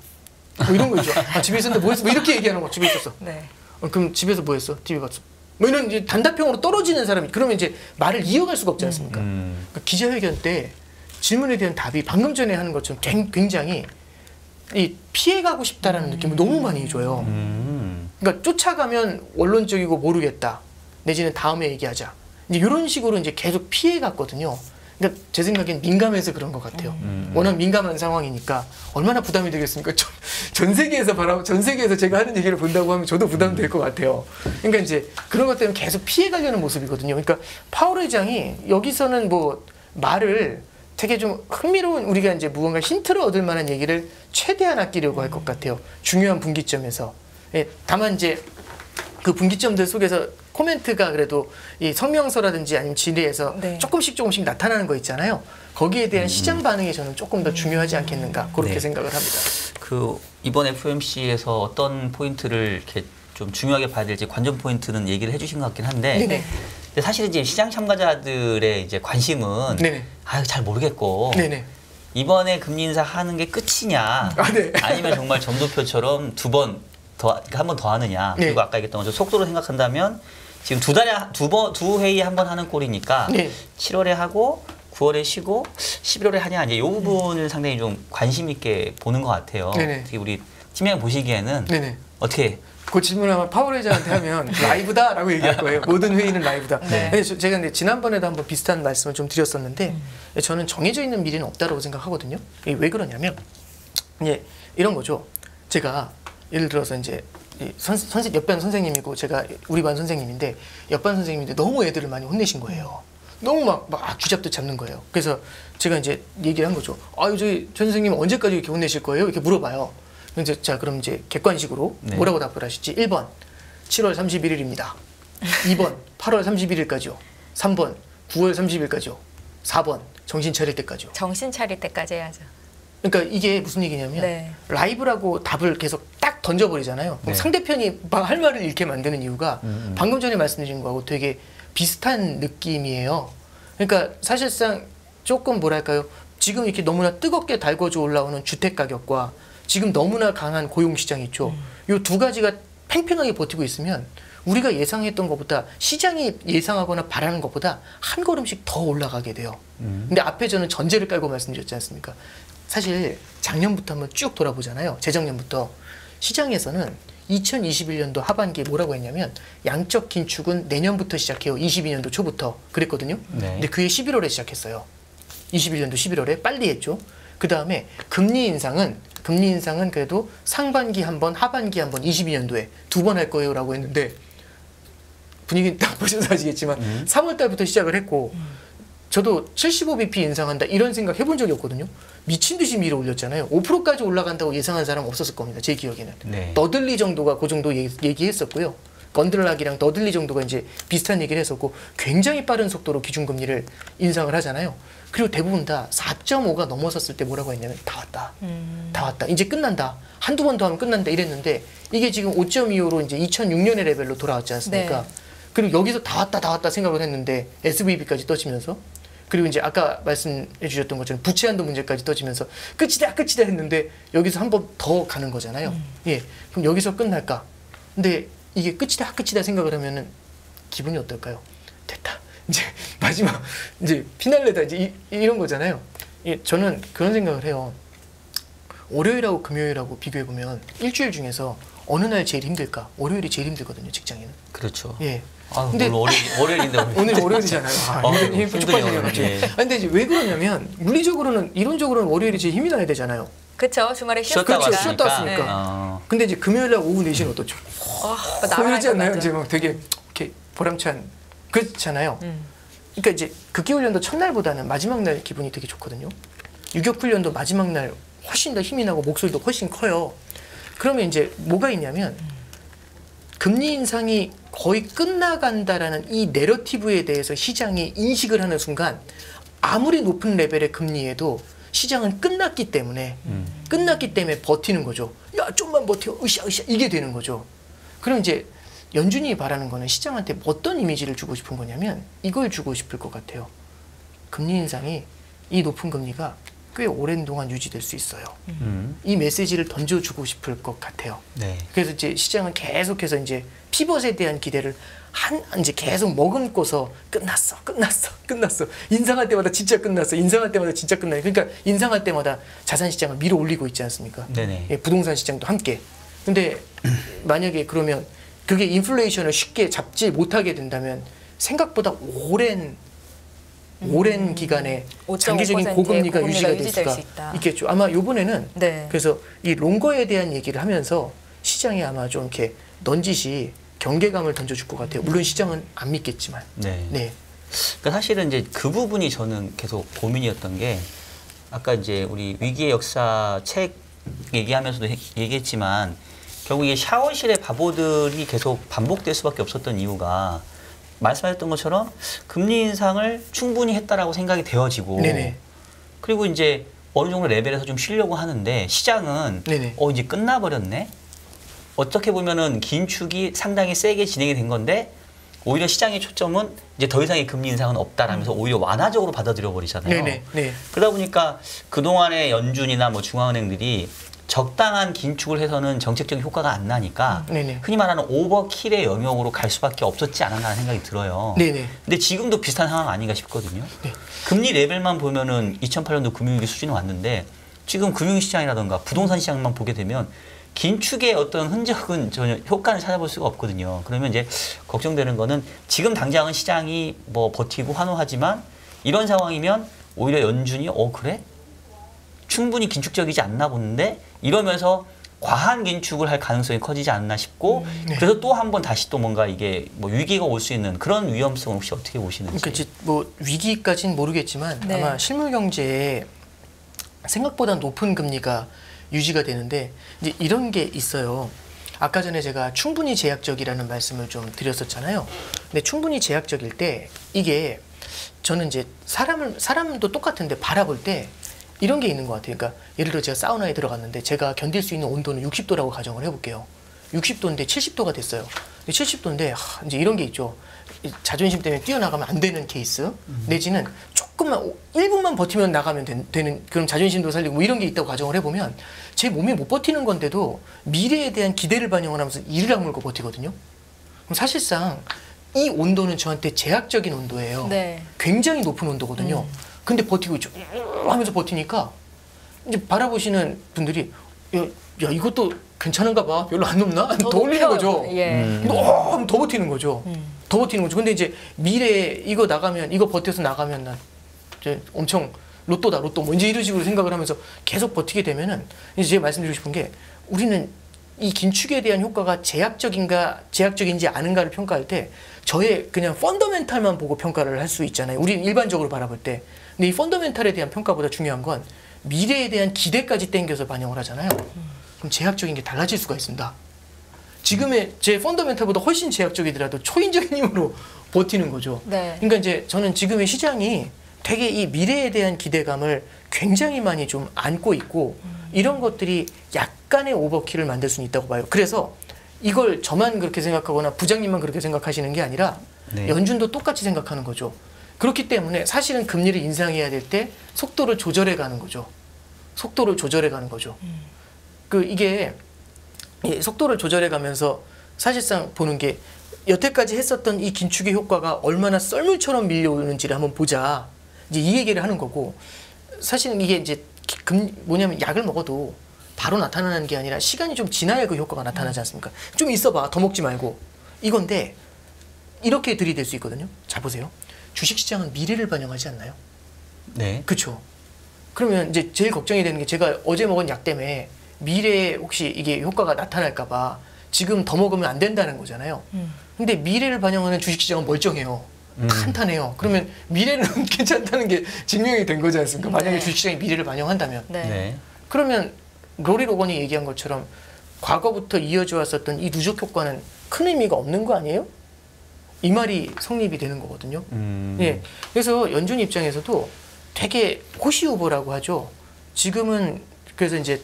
[SPEAKER 1] 뭐 이런 거 있죠. 아, 집에 있었는데 뭐 했어? 뭐 이렇게 얘기하는 거. 집에 있었어.
[SPEAKER 3] 네.
[SPEAKER 1] 그럼 집에서 뭐 했어? TV 봤어. 뭐 이런 이제 단답형으로 떨어지는 사람이 그러면 이제 말을 이어갈 수가 없지 않습니까? 그러니까 기자회견 때 질문에 대한 답이 방금 전에 하는 것처럼 굉장히 이 피해가고 싶다라는 느낌을 너무 많이 줘요. 그러니까 쫓아가면 원론적이고 모르겠다. 내지는 다음에 얘기하자. 이제 이런 식으로 이제 계속 피해갔거든요. 그러니까 제 생각엔 민감해서 그런 것 같아요. 워낙 민감한 상황이니까 얼마나 부담이 되겠습니까? 전 세계에서 제가 하는 얘기를 본다고 하면 저도 부담될 것 같아요. 그러니까 이제 그런 것 때문에 계속 피해가려는 모습이거든요. 그러니까 파월 의장이 여기서는 뭐 말을 되게 좀 흥미로운 우리가 이제 무언가 힌트를 얻을 만한 얘기를 최대한 아끼려고 할 것 같아요. 중요한 분기점에서. 예, 다만 이제 그 분기점들 속에서 코멘트가 그래도 이 성명서라든지 아니면 질의에서
[SPEAKER 3] 네.
[SPEAKER 1] 조금씩 나타나는 거 있잖아요. 거기에 대한 시장 반응이 저는 조금 더 중요하지 않겠는가 그렇게
[SPEAKER 2] 네.
[SPEAKER 1] 생각을 합니다.
[SPEAKER 2] 그 이번 FOMC에서 어떤 포인트를 이렇게 좀 중요하게 봐야 될지 관전 포인트는 얘기를 해주신 것 같긴 한데,
[SPEAKER 1] 네네.
[SPEAKER 2] 근데 사실 이제 시장 참가자들의 이제 관심은
[SPEAKER 1] 네네.
[SPEAKER 2] 잘 모르겠고
[SPEAKER 1] 네네.
[SPEAKER 2] 이번에 금리 인사 하는 게 끝이냐,
[SPEAKER 1] 네.
[SPEAKER 2] 아니면 정말 점도표처럼 한 번 더 하느냐.
[SPEAKER 1] 네.
[SPEAKER 2] 그리고 아까 얘기했던 것처럼 속도로 생각한다면 지금 두 회의에 한 번 하는 꼴이니까
[SPEAKER 1] 네.
[SPEAKER 2] 7월에 하고 9월에 쉬고 11월에 하냐, 이제 이 부분을 상당히 좀 관심 있게 보는 것 같아요.
[SPEAKER 1] 네네.
[SPEAKER 2] 특히 우리 팀장님 보시기에는
[SPEAKER 1] 네네.
[SPEAKER 2] 어떻게?
[SPEAKER 1] 그 질문 아마 파월 회장한테 하면 라이브다라고 얘기할 거예요. 모든 회의는 라이브다.
[SPEAKER 3] 네.
[SPEAKER 1] 근데 제가 근데 지난번에도 한번 비슷한 말씀을 좀 드렸었는데 저는 정해져 있는 미래는 없다고 생각하거든요. 이게 왜 그러냐면 이제 이런 거죠. 제가 예를 들어서 이제 옆반 선생님이고 제가 우리 반 선생님인데 옆반 선생님인데 너무 애들을 많이 혼내신 거예요. 너무 막 쥐잡듯 잡는 거예요. 그래서 제가 이제 얘기를 한 거죠. 아유, 저희 전 선생님 언제까지 이렇게 혼내실 거예요? 이렇게 물어봐요. 이제 자, 그럼 이제 객관식으로
[SPEAKER 2] 네.
[SPEAKER 1] 뭐라고 답을 하실지. 1번 7월 31일입니다. 2번 8월 31일까지요. 3번 9월 30일까지요. 4번 정신 차릴 때까지요.
[SPEAKER 3] 정신 차릴 때까지 해야죠.
[SPEAKER 1] 그러니까 이게 무슨 얘기냐면
[SPEAKER 3] 네.
[SPEAKER 1] 라이브라고 답을 계속 딱 던져버리잖아요. 그럼
[SPEAKER 2] 네.
[SPEAKER 1] 상대편이 할 말을 잃게 만드는 이유가 방금 전에 말씀드린 거하고 되게 비슷한 느낌이에요. 그러니까 사실상 조금 뭐랄까요. 지금 이렇게 너무나 뜨겁게 달궈져 올라오는 주택 가격과 지금 너무나 강한 고용시장 있죠. 이 두 가지가 팽팽하게 버티고 있으면 우리가 예상했던 것보다 시장이 예상하거나 바라는 것보다 한 걸음씩 더 올라가게 돼요. 근데 앞에 저는 전제를 깔고 말씀드렸지 않습니까? 사실 작년부터 한번 쭉 돌아보잖아요. 재작년부터. 시장에서는 2021년도 하반기에 뭐라고 했냐면 양적 긴축은 내년부터 시작해요. 22년도 초부터 그랬거든요.
[SPEAKER 2] 네.
[SPEAKER 1] 근데 그게 11월에 시작했어요. 21년도 11월에 빨리 했죠. 그 다음에 금리 인상은 그래도 상반기 한 번, 하반기 한 번, 22년도에 2번 할 거예요라고 했는데 분위기 딱 보셔서 아시겠지만 3월 달부터 시작을 했고 저도 75bp 인상한다 이런 생각 해본 적이 없거든요. 미친 듯이 밀어 올렸잖아요. 5%까지 올라간다고 예상한 사람 없었을 겁니다. 제 기억에는.
[SPEAKER 2] 네.
[SPEAKER 1] 너들리 정도가 그 정도 얘기했었고요. 건들락이랑 너들리 정도가 이제 비슷한 얘기를 했었고 굉장히 빠른 속도로 기준금리를 인상을 하잖아요. 그리고 대부분 다 4.5가 넘어섰을 때 뭐라고 했냐면 다 왔다. 다 왔다. 이제 끝난다. 한두 번 더 하면 끝난다 이랬는데 이게 지금 5.25로 이제 2006년의 레벨로 돌아왔지 않습니까?
[SPEAKER 3] 네.
[SPEAKER 1] 그리고 여기서 다 왔다 생각을 했는데 SVB까지 떠지면서 그리고 이제 아까 말씀해 주셨던 것처럼 부채 한도 문제까지 떠지면서 끝이다 했는데 여기서 한 번 더 가는 거잖아요. 예. 그럼 여기서 끝날까? 근데 이게 끝이다 생각을 하면은 기분이 어떨까요? 됐다. 이제 마지막 이제 피날레다 이제 이런 거잖아요. 예, 저는 그런 생각을 해요. 월요일하고 금요일하고 비교해 보면 일주일 중에서 어느 날 제일 힘들까? 월요일이 제일 힘들거든요, 직장인은.
[SPEAKER 2] 그렇죠.
[SPEAKER 1] 예.
[SPEAKER 2] 아, 근데 월요일인데
[SPEAKER 1] 오늘 월요일이잖아요. 힘 쭉 빠지네요. 근데 이제 왜 그러냐면 물리적으로는 이론적으로는 월요일이 제일 힘이 나야 되잖아요.
[SPEAKER 3] 그렇죠. 주말에
[SPEAKER 2] 쉬었다
[SPEAKER 3] 쉬었으니까.
[SPEAKER 1] 쉬었다 왔으니까.
[SPEAKER 3] 네.
[SPEAKER 1] 근데 이제 금요일 날 오후 4시는 어떻죠? 그러지 않나요?
[SPEAKER 3] 맞아.
[SPEAKER 1] 이제 막 되게 이렇게 보람찬 그렇잖아요. 그러니까 이제 극기훈련도 첫날보다는 마지막 날 기분이 되게 좋거든요. 유격훈련도 마지막 날 훨씬 더 힘이 나고 목소리도 훨씬 커요. 그러면 이제 뭐가 있냐면 금리 인상이 거의 끝나간다라는 이 내러티브에 대해서 시장이 인식을 하는 순간 아무리 높은 레벨의 금리에도 시장은 끝났기 때문에 버티는 거죠. 야 좀만 버텨 으쌰 이게 되는 거죠. 그럼 이제 연준이 바라는 거는 시장한테 어떤 이미지를 주고 싶은 거냐면 이걸 주고 싶을 것 같아요. 금리 인상이 이 높은 금리가 꽤 오랜 동안 유지될 수 있어요. 이 메시지를 던져주고 싶을 것 같아요.
[SPEAKER 2] 네.
[SPEAKER 1] 그래서 이제 시장은 계속해서 이제 피벗에 대한 기대를 이제 계속 머금고서 끝났어. 인상할 때마다 진짜 끝났어. 인상할 때마다 진짜 끝나요. 그러니까 인상할 때마다 자산 시장을 밀어 올리고 있지 않습니까?
[SPEAKER 2] 네네.
[SPEAKER 1] 예, 부동산 시장도 함께. 근데 만약에 그러면 그게 인플레이션을 쉽게 잡지 못하게 된다면 생각보다 오랜 기간에
[SPEAKER 3] 5.5%
[SPEAKER 1] 장기적인 고금리가 유지가 될
[SPEAKER 3] 유지될
[SPEAKER 1] 수가
[SPEAKER 3] 수 있다.
[SPEAKER 1] 있겠죠. 아마 이번에는
[SPEAKER 3] 네.
[SPEAKER 1] 그래서 이 롱거에 대한 얘기를 하면서 시장이 아마 좀 이렇게 넌지시 경계감을 던져줄 것 같아요. 물론 시장은 안 믿겠지만.
[SPEAKER 2] 네.
[SPEAKER 1] 네.
[SPEAKER 2] 그러니까 사실은 이제 그 부분이 저는 계속 고민이었던 게 아까 이제 우리 위기의 역사 책 얘기하면서도 얘기했지만 결국 이게 샤워실의 바보들이 계속 반복될 수밖에 없었던 이유가 말씀하셨던 것처럼 금리 인상을 충분히 했다라고 생각이 되어지고
[SPEAKER 1] 네네.
[SPEAKER 2] 그리고 이제 어느 정도 레벨에서 좀 쉬려고 하는데 시장은
[SPEAKER 1] 네네.
[SPEAKER 2] 이제 끝나버렸네. 어떻게 보면은 긴축이 상당히 세게 진행이 된 건데 오히려 시장의 초점은 이제 더 이상의 금리 인상은 없다라면서 오히려 완화적으로 받아들여 버리잖아요.
[SPEAKER 1] 네네. 네.
[SPEAKER 2] 그러다 보니까 그동안의 연준이나 뭐 중앙은행들이 적당한 긴축을 해서는 정책적인 효과가 안 나니까
[SPEAKER 1] 네네.
[SPEAKER 2] 흔히 말하는 오버킬의 영역으로 갈 수밖에 없었지 않았나 생각이 들어요.
[SPEAKER 1] 네네.
[SPEAKER 2] 근데 지금도 비슷한 상황 아닌가 싶거든요.
[SPEAKER 1] 네.
[SPEAKER 2] 금리 레벨만 보면은 2008년도 금융위기 수준에 왔는데 지금 금융시장이라든가 부동산 시장만 보게 되면 긴축의 어떤 흔적은 전혀 효과는 찾아볼 수가 없거든요. 그러면 이제 걱정되는 거는 지금 당장은 시장이 뭐 버티고 환호하지만 이런 상황이면 오히려 연준이 그래? 충분히 긴축적이지 않나 보는데 이러면서 과한 긴축을 할 가능성이 커지지 않나 싶고
[SPEAKER 1] 네.
[SPEAKER 2] 그래서 또 한 번 다시 또 뭔가 이게 뭐 위기가 올 수 있는 그런 위험성을 혹시 어떻게 보시는지.
[SPEAKER 1] 그러니까 이제 뭐 위기까지는 모르겠지만
[SPEAKER 3] 네.
[SPEAKER 1] 아마 실물 경제에 생각보다 높은 금리가 유지가 되는데 이제 이런 게 있어요. 아까 전에 제가 충분히 제약적이라는 말씀을 좀 드렸었잖아요. 근데 충분히 제약적일 때 이게 저는 이제 사람도 똑같은데 바라볼 때 이런 게 있는 것 같아요. 그러니까 예를 들어 제가 사우나에 들어갔는데 제가 견딜 수 있는 온도는 60도라고 가정을 해볼게요. 60도인데 70도가 됐어요. 70도인데 이제 이런 게 있죠. 자존심 때문에 뛰어나가면 안 되는 케이스 내지는 조금만 1분만 버티면 나가면 되는 그런 자존심도 살리고 뭐 이런 게 있다고 가정을 해보면 제 몸이 못 버티는 건데도 미래에 대한 기대를 반영을 하면서 이를 악물고 버티거든요. 그럼 사실상 이 온도는 저한테 제약적인 온도예요.
[SPEAKER 3] 네.
[SPEAKER 1] 굉장히 높은 온도거든요. 근데 버티고 있죠. 하면서 버티니까 이제 바라보시는 분들이 야 이것도 괜찮은가 봐. 별로 안 높나? 더 올리는 거죠.
[SPEAKER 3] 예.
[SPEAKER 1] 더 버티는 거죠. 더 버티는 거죠. 근데 이제 미래에 이거 나가면 이거 버텨서 나가면 난 이제 엄청 로또다 로또 뭐 이제 이런 식으로 생각을 하면서 계속 버티게 되면은 이제 제가 말씀드리고 싶은 게 우리는 이 긴축에 대한 효과가 제약적인지 아닌가를 평가할 때 저의 그냥 펀더멘탈만 보고 평가를 할 수 있잖아요. 우리는 일반적으로 바라볼 때. 근데 이 펀더멘탈에 대한 평가보다 중요한 건 미래에 대한 기대까지 땡겨서 반영을 하잖아요. 그럼 제약적인 게 달라질 수가 있습니다. 지금의 제 펀더멘탈보다 훨씬 제약적이더라도 초인적인 힘으로 버티는 거죠.
[SPEAKER 3] 네.
[SPEAKER 1] 그러니까 이제 저는 지금의 시장이 되게 이 미래에 대한 기대감을 굉장히 많이 좀 안고 있고 이런 것들이 약간의 오버킬을 만들 수는 있다고 봐요. 그래서 이걸 저만 그렇게 생각하거나 부장님만 그렇게 생각하시는 게 아니라
[SPEAKER 2] 네.
[SPEAKER 1] 연준도 똑같이 생각하는 거죠. 그렇기 때문에 사실은 금리를 인상해야 될 때 속도를 조절해 가는 거죠. 속도를 조절해 가는 거죠. 이게 속도를 조절해 가면서 사실상 보는 게 여태까지 했었던 이 긴축의 효과가 얼마나 썰물처럼 밀려오는지를 한번 보자. 이제 이 얘기를 하는 거고 사실은 이게 이제 뭐냐면 약을 먹어도 바로 나타나는 게 아니라 시간이 좀 지나야 그 효과가 나타나지 않습니까? 좀 있어봐. 더 먹지 말고. 이건데 이렇게 들이댈 수 있거든요. 자 보세요. 주식시장은 미래를 반영하지 않나요?
[SPEAKER 2] 네.
[SPEAKER 1] 그렇죠. 그러면 이제 제일 걱정이 되는 게 제가 어제 먹은 약 때문에 미래에 혹시 이게 효과가 나타날까 봐 지금 더 먹으면 안 된다는 거잖아요. 근데 미래를 반영하는 주식시장은 멀쩡해요. 탄탄해요. 그러면 미래는 괜찮다는 게 증명이 된 거지 않습니까? 만약에 주식시장이 미래를 반영한다면.
[SPEAKER 3] 네.
[SPEAKER 2] 네.
[SPEAKER 1] 그러면 로리 로건이 얘기한 것처럼 과거부터 이어져 왔었던 이 누적 효과는 큰 의미가 없는 거 아니에요? 이 말이 성립이 되는 거거든요. 예. 그래서 연준 입장에서도 되게 호시후보라고 하죠. 지금은 그래서 이제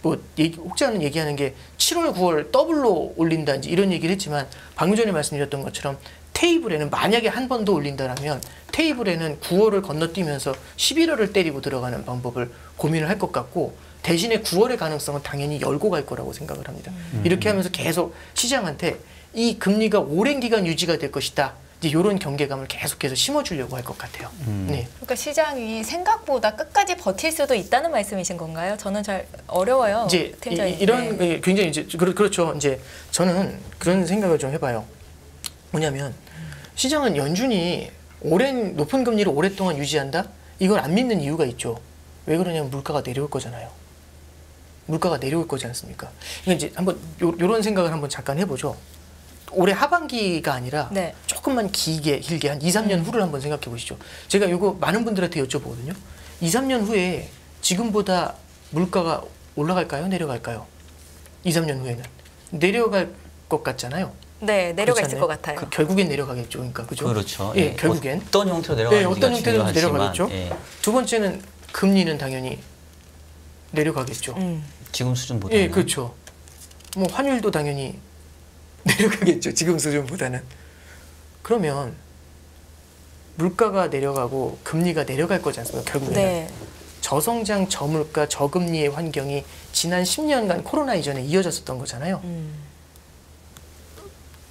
[SPEAKER 1] 뭐 혹자는 얘기하는 게 7월, 9월 더블로 올린다든지 이런 얘기를 했지만 방금 전에 말씀드렸던 것처럼 테이블에는 만약에 한 번 더 올린다라면 테이블에는 9월을 건너뛰면서 11월을 때리고 들어가는 방법을 고민을 할 것 같고 대신에 9월의 가능성은 당연히 열고 갈 거라고 생각을 합니다. 이렇게 하면서 계속 시장한테 이 금리가 오랜 기간 유지가 될 것이다. 이제 이런 경계감을 계속해서 심어주려고 할 것 같아요. 네.
[SPEAKER 3] 그러니까 시장이 생각보다 끝까지 버틸 수도 있다는 말씀이신 건가요? 저는 잘 어려워요.
[SPEAKER 1] 이제
[SPEAKER 3] 팀장님.
[SPEAKER 1] 이런
[SPEAKER 3] 네.
[SPEAKER 1] 굉장히 이제 그렇죠. 이제 저는 그런 생각을 좀 해봐요. 뭐냐면 시장은 연준이 높은 금리를 오랫동안 유지한다? 이걸 안 믿는 이유가 있죠. 왜 그러냐면 물가가 내려올 거잖아요. 물가가 내려올 거지 않습니까? 그러니까 이제 한번 요런 생각을 한번 잠깐 해보죠. 올해 하반기가 아니라
[SPEAKER 3] 네.
[SPEAKER 1] 조금만 길게 한 2, 3년 후를 한번 생각해 보시죠. 제가 이거 많은 분들한테 여쭤보거든요. 2, 3년 후에 지금보다 물가가 올라갈까요? 내려갈까요? 2, 3년 후에는. 내려갈 것 같잖아요.
[SPEAKER 3] 네, 내려가
[SPEAKER 1] 그렇지
[SPEAKER 3] 있을
[SPEAKER 1] 않나요?
[SPEAKER 3] 것 같아요.
[SPEAKER 1] 결국엔 내려가겠죠. 그러니까 그죠?
[SPEAKER 2] 그렇죠.
[SPEAKER 1] 예, 결국엔.
[SPEAKER 2] 어떤 형태로
[SPEAKER 1] 네,
[SPEAKER 2] 내려가는지가
[SPEAKER 1] 어떤 형태로
[SPEAKER 2] 중요하지만,
[SPEAKER 1] 내려가겠죠.
[SPEAKER 2] 예.
[SPEAKER 1] 두 번째는 금리는 당연히 내려가겠죠.
[SPEAKER 2] 지금 수준보다는.
[SPEAKER 1] 예, 그렇죠. 뭐 환율도 당연히 내려가겠죠. 지금 수준보다는. 그러면 물가가 내려가고 금리가 내려갈 거지 않습니까? 결국에는.
[SPEAKER 3] 네.
[SPEAKER 1] 저성장, 저물가, 저금리의 환경이 지난 10년간 코로나 이전에 이어졌었던 거잖아요.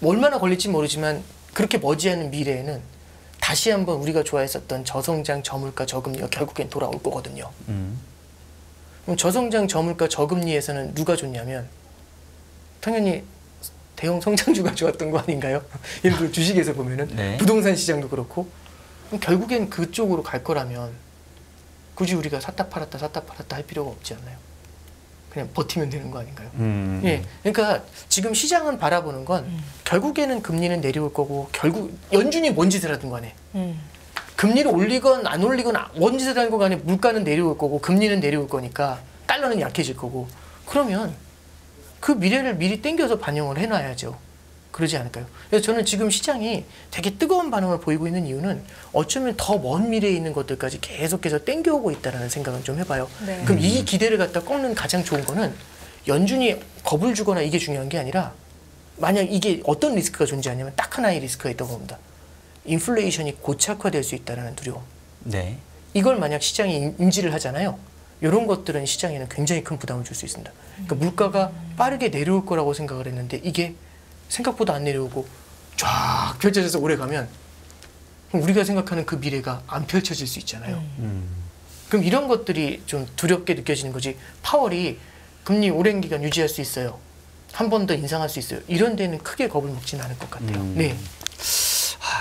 [SPEAKER 1] 얼마나 걸릴지 모르지만 그렇게 머지않은 미래에는 다시 한번 우리가 좋아했었던 저성장, 저물가, 저금리가 결국엔 돌아올 거거든요. 그럼 저성장, 저물가, 저금리에서는 누가 좋냐면 당연히 대형 성장주가 좋았던 거 아닌가요? 예를 들어 주식에서 보면은
[SPEAKER 2] 네.
[SPEAKER 1] 부동산 시장도 그렇고 그럼 결국엔 그쪽으로 갈 거라면 굳이 우리가 샀다 팔았다 할 필요가 없지 않나요? 그냥 버티면 되는 거 아닌가요? 예, 그러니까 지금 시장은 바라보는 건 결국에는 금리는 내려올 거고 결국 연준이 뭔 짓을 하든 간에 금리를 올리건 안 올리건 뭔 짓을 하는 거 간에 물가는 내려올 거고 금리는 내려올 거니까 달러는 약해질 거고 그러면 그 미래를 미리 땡겨서 반영을 해놔야죠. 그러지 않을까요? 그래서 저는 지금 시장이 되게 뜨거운 반응을 보이고 있는 이유는 어쩌면 더 먼 미래에 있는 것들까지 계속해서 땡겨오고 있다는 생각을 좀 해봐요.
[SPEAKER 3] 네.
[SPEAKER 1] 그럼 이 기대를 갖다 꺾는 가장 좋은 거는 연준이 겁을 주거나 이게 중요한 게 아니라 만약 이게 어떤 리스크가 존재하냐면 딱 하나의 리스크가 있다고 봅니다. 인플레이션이 고착화될 수 있다는 두려움.
[SPEAKER 2] 네.
[SPEAKER 1] 이걸 만약 시장이 인지를 하잖아요. 이런 것들은 시장에는 굉장히 큰 부담을 줄 수 있습니다. 그러니까 물가가 빠르게 내려올 거라고 생각을 했는데 이게 생각보다 안 내려오고 쫙 펼쳐져서 오래 가면 우리가 생각하는 그 미래가 안 펼쳐질 수 있잖아요. 그럼 이런 것들이 좀 두렵게 느껴지는 거지. 파월이 금리 오랜 기간 유지할 수 있어요. 한 번 더 인상할 수 있어요. 이런 데는 크게 겁을 먹지는 않을 것 같아요. 네.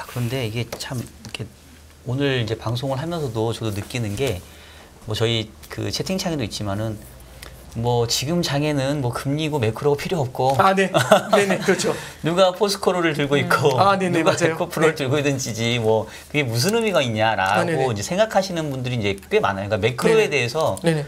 [SPEAKER 2] 그런데 이게 참 이렇게 오늘 이제 방송을 하면서도 저도 느끼는 게 뭐 저희 그 채팅창에도 있지만은 뭐 지금 장에는 뭐 금리고 매크로가 필요 없고
[SPEAKER 1] 네. 네네, 그렇죠.
[SPEAKER 2] 누가 포스코로를 들고 있고
[SPEAKER 1] 네네,
[SPEAKER 2] 누가
[SPEAKER 1] 맞아요.
[SPEAKER 2] 에코프로를 들고 있든지 뭐 그게 무슨 의미가 있냐라고
[SPEAKER 1] 네네.
[SPEAKER 2] 이제 생각하시는 분들이 이제 꽤 많아요. 그러니까 매크로에
[SPEAKER 1] 네네.
[SPEAKER 2] 대해서
[SPEAKER 1] 네네.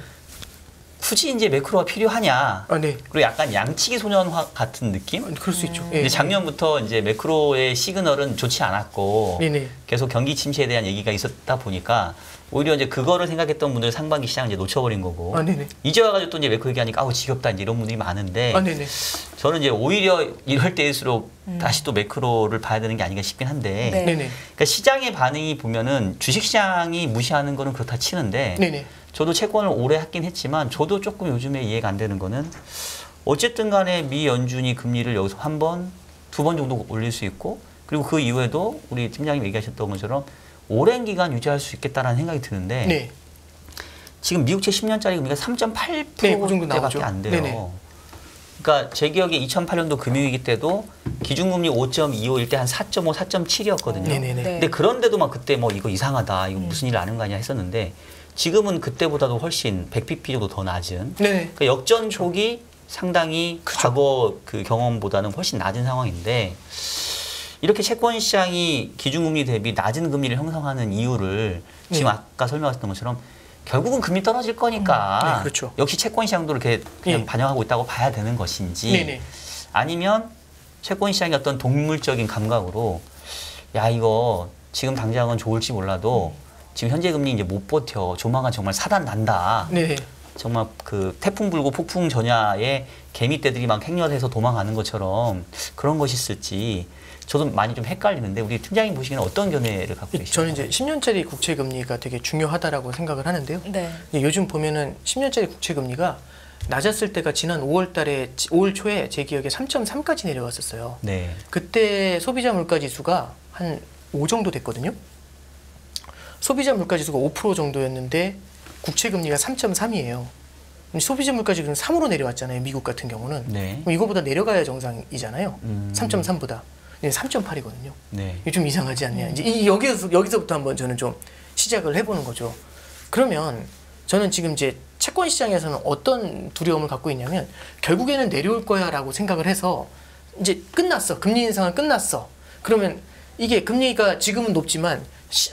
[SPEAKER 2] 굳이 이제 매크로가 필요하냐?
[SPEAKER 1] 아, 네.
[SPEAKER 2] 그리고 약간 양치기 소년화 같은 느낌?
[SPEAKER 1] 그럴 수 있죠.
[SPEAKER 2] 근데 작년부터 이제 매크로의 시그널은 좋지 않았고
[SPEAKER 1] 네네.
[SPEAKER 2] 계속 경기 침체에 대한 얘기가 있었다 보니까 오히려 이제 그거를 생각했던 분들 상반기 시장 이제 놓쳐버린 거고.
[SPEAKER 1] 아, 네네.
[SPEAKER 2] 이제 와가지고 또 이제 매크로 얘기하니까 아우 지겹다 이제 이런 분들이 많은데.
[SPEAKER 1] 아, 네네.
[SPEAKER 2] 저는 이제 오히려 이럴 때일수록 다시 또 매크로를 봐야 되는 게 아닌가 싶긴 한데.
[SPEAKER 3] 네.
[SPEAKER 1] 네네.
[SPEAKER 2] 그러니까 시장의 반응이 보면은 주식시장이 무시하는 거는 그렇다 치는데.
[SPEAKER 1] 네네.
[SPEAKER 2] 저도 채권을 오래 했긴 했지만 저도 조금 요즘에 이해가 안 되는 거는 어쨌든 간에 미 연준이 금리를 여기서 한 번, 두 번 정도 올릴 수 있고 그리고 그 이후에도 우리 팀장님 얘기하셨던 것처럼 오랜 기간 유지할 수 있겠다라는 생각이 드는데
[SPEAKER 1] 네.
[SPEAKER 2] 지금 미국채 10년짜리 금리가 3.8%대밖에
[SPEAKER 1] 네, 그 정도 나오죠.
[SPEAKER 2] 안 돼요.
[SPEAKER 1] 네네.
[SPEAKER 2] 그러니까 제 기억에 2008년도 금융위기 때도 기준금리 5.25일 때 한 4.5, 4.7이었거든요.
[SPEAKER 1] 네네네.
[SPEAKER 2] 근데 그런데도 막 그때 뭐 이거 이상하다, 이거 무슨 일 나는 거 아니야 했었는데 지금은 그때보다도 훨씬 100bp 정도 더 낮은
[SPEAKER 1] 네네.
[SPEAKER 2] 그러니까 역전 폭이 상당히 과거 그 경험보다는 훨씬 낮은 상황인데 이렇게 채권 시장이 기준금리 대비 낮은 금리를 형성하는 이유를 지금 아까 설명하셨던 것처럼 결국은 금리 떨어질 거니까
[SPEAKER 1] 네, 그렇죠.
[SPEAKER 2] 역시 채권 시장도 이렇게 그냥
[SPEAKER 1] 예.
[SPEAKER 2] 반영하고 있다고 봐야 되는 것인지
[SPEAKER 1] 네네.
[SPEAKER 2] 아니면 채권 시장의 어떤 동물적인 감각으로 야 이거 지금 당장은 좋을지 몰라도 지금 현재 금리 이제 못 버텨 조만간 정말 사단 난다.
[SPEAKER 1] 네.
[SPEAKER 2] 정말 그 태풍 불고 폭풍 전야에 개미떼들이 막 행렬해서 도망가는 것처럼 그런 것이 있을지 저도 많이 좀 헷갈리는데 우리 팀장님 보시기에는 어떤 견해를 갖고 계시나요?
[SPEAKER 1] 저는 이제 10년짜리 국채 금리가 되게 중요하다라고 생각을 하는데요.
[SPEAKER 3] 네.
[SPEAKER 1] 요즘 보면은 10년짜리 국채 금리가 낮았을 때가 지난 5월 초에 제 기억에 3.3까지 내려갔었어요.
[SPEAKER 2] 네.
[SPEAKER 1] 그때 소비자 물가 지수가 한 5 정도 됐거든요. 소비자 물가 지수가 5% 정도였는데 국채 금리가 3.3이에요. 소비자 물가 지수는 3으로 내려왔잖아요. 미국 같은 경우는.
[SPEAKER 2] 네.
[SPEAKER 1] 그럼 이거보다 내려가야 정상이잖아요.
[SPEAKER 2] 음.
[SPEAKER 1] 3.3보다. 3.8이거든요.
[SPEAKER 2] 네.
[SPEAKER 1] 이게 좀 이상하지 않냐. 이제 여기서부터 한번 저는 좀 시작을 해보는 거죠. 그러면 저는 지금 이제 채권 시장에서는 어떤 두려움을 갖고 있냐면 결국에는 내려올 거야라고 생각을 해서 이제 끝났어. 금리 인상은 끝났어. 그러면 이게 금리가 지금은 높지만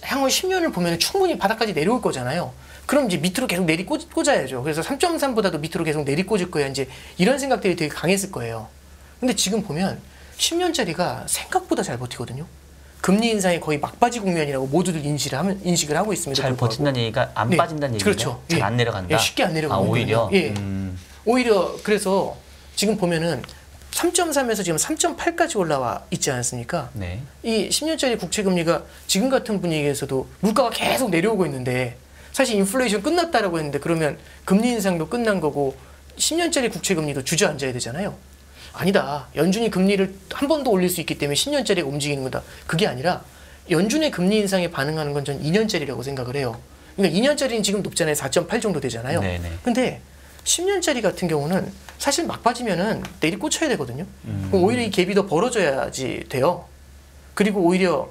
[SPEAKER 1] 향후 10년을 보면 충분히 바닥까지 내려올 거잖아요. 그럼 이제 밑으로 계속 꽂아야죠. 그래서 3.3보다도 밑으로 계속 내리꽂을 거야. 이제 이런 생각들이 되게 강했을 거예요. 근데 지금 보면 10년짜리가 생각보다 잘 버티거든요. 금리 인상이 거의 막바지 국면이라고 모두들 인식을 하고 있습니다.
[SPEAKER 2] 잘 버틴다는 얘기가 안
[SPEAKER 1] 네,
[SPEAKER 2] 빠진다는 얘기죠.
[SPEAKER 1] 그렇죠.
[SPEAKER 2] 잘
[SPEAKER 1] 예.
[SPEAKER 2] 안 내려간다.
[SPEAKER 1] 예, 쉽게 안 내려가는
[SPEAKER 2] 오히려.
[SPEAKER 1] 거예요. 예. 오히려 그래서 지금 보면은 3.3에서 지금 3.8까지 올라와 있지 않습니까?
[SPEAKER 2] 네.
[SPEAKER 1] 이 10년짜리 국채 금리가 지금 같은 분위기에서도 물가가 계속 내려오고 있는데 사실 인플레이션 끝났다라고 했는데 그러면 금리 인상도 끝난 거고 10년짜리 국채 금리도 주저앉아야 되잖아요. 아니다. 연준이 금리를 한 번 더 올릴 수 있기 때문에 10년짜리가 움직이는 거다. 그게 아니라 연준의 금리 인상에 반응하는 건 전 2년짜리라고 생각을 해요. 그러니까 2년짜리는 지금 높잖아요. 4.8 정도 되잖아요.
[SPEAKER 2] 네네.
[SPEAKER 1] 근데 10년짜리 같은 경우는 사실 막 빠지면은 내리 꽂혀야 되거든요. 그럼 오히려 이 갭이 더 벌어져야지 돼요. 그리고 오히려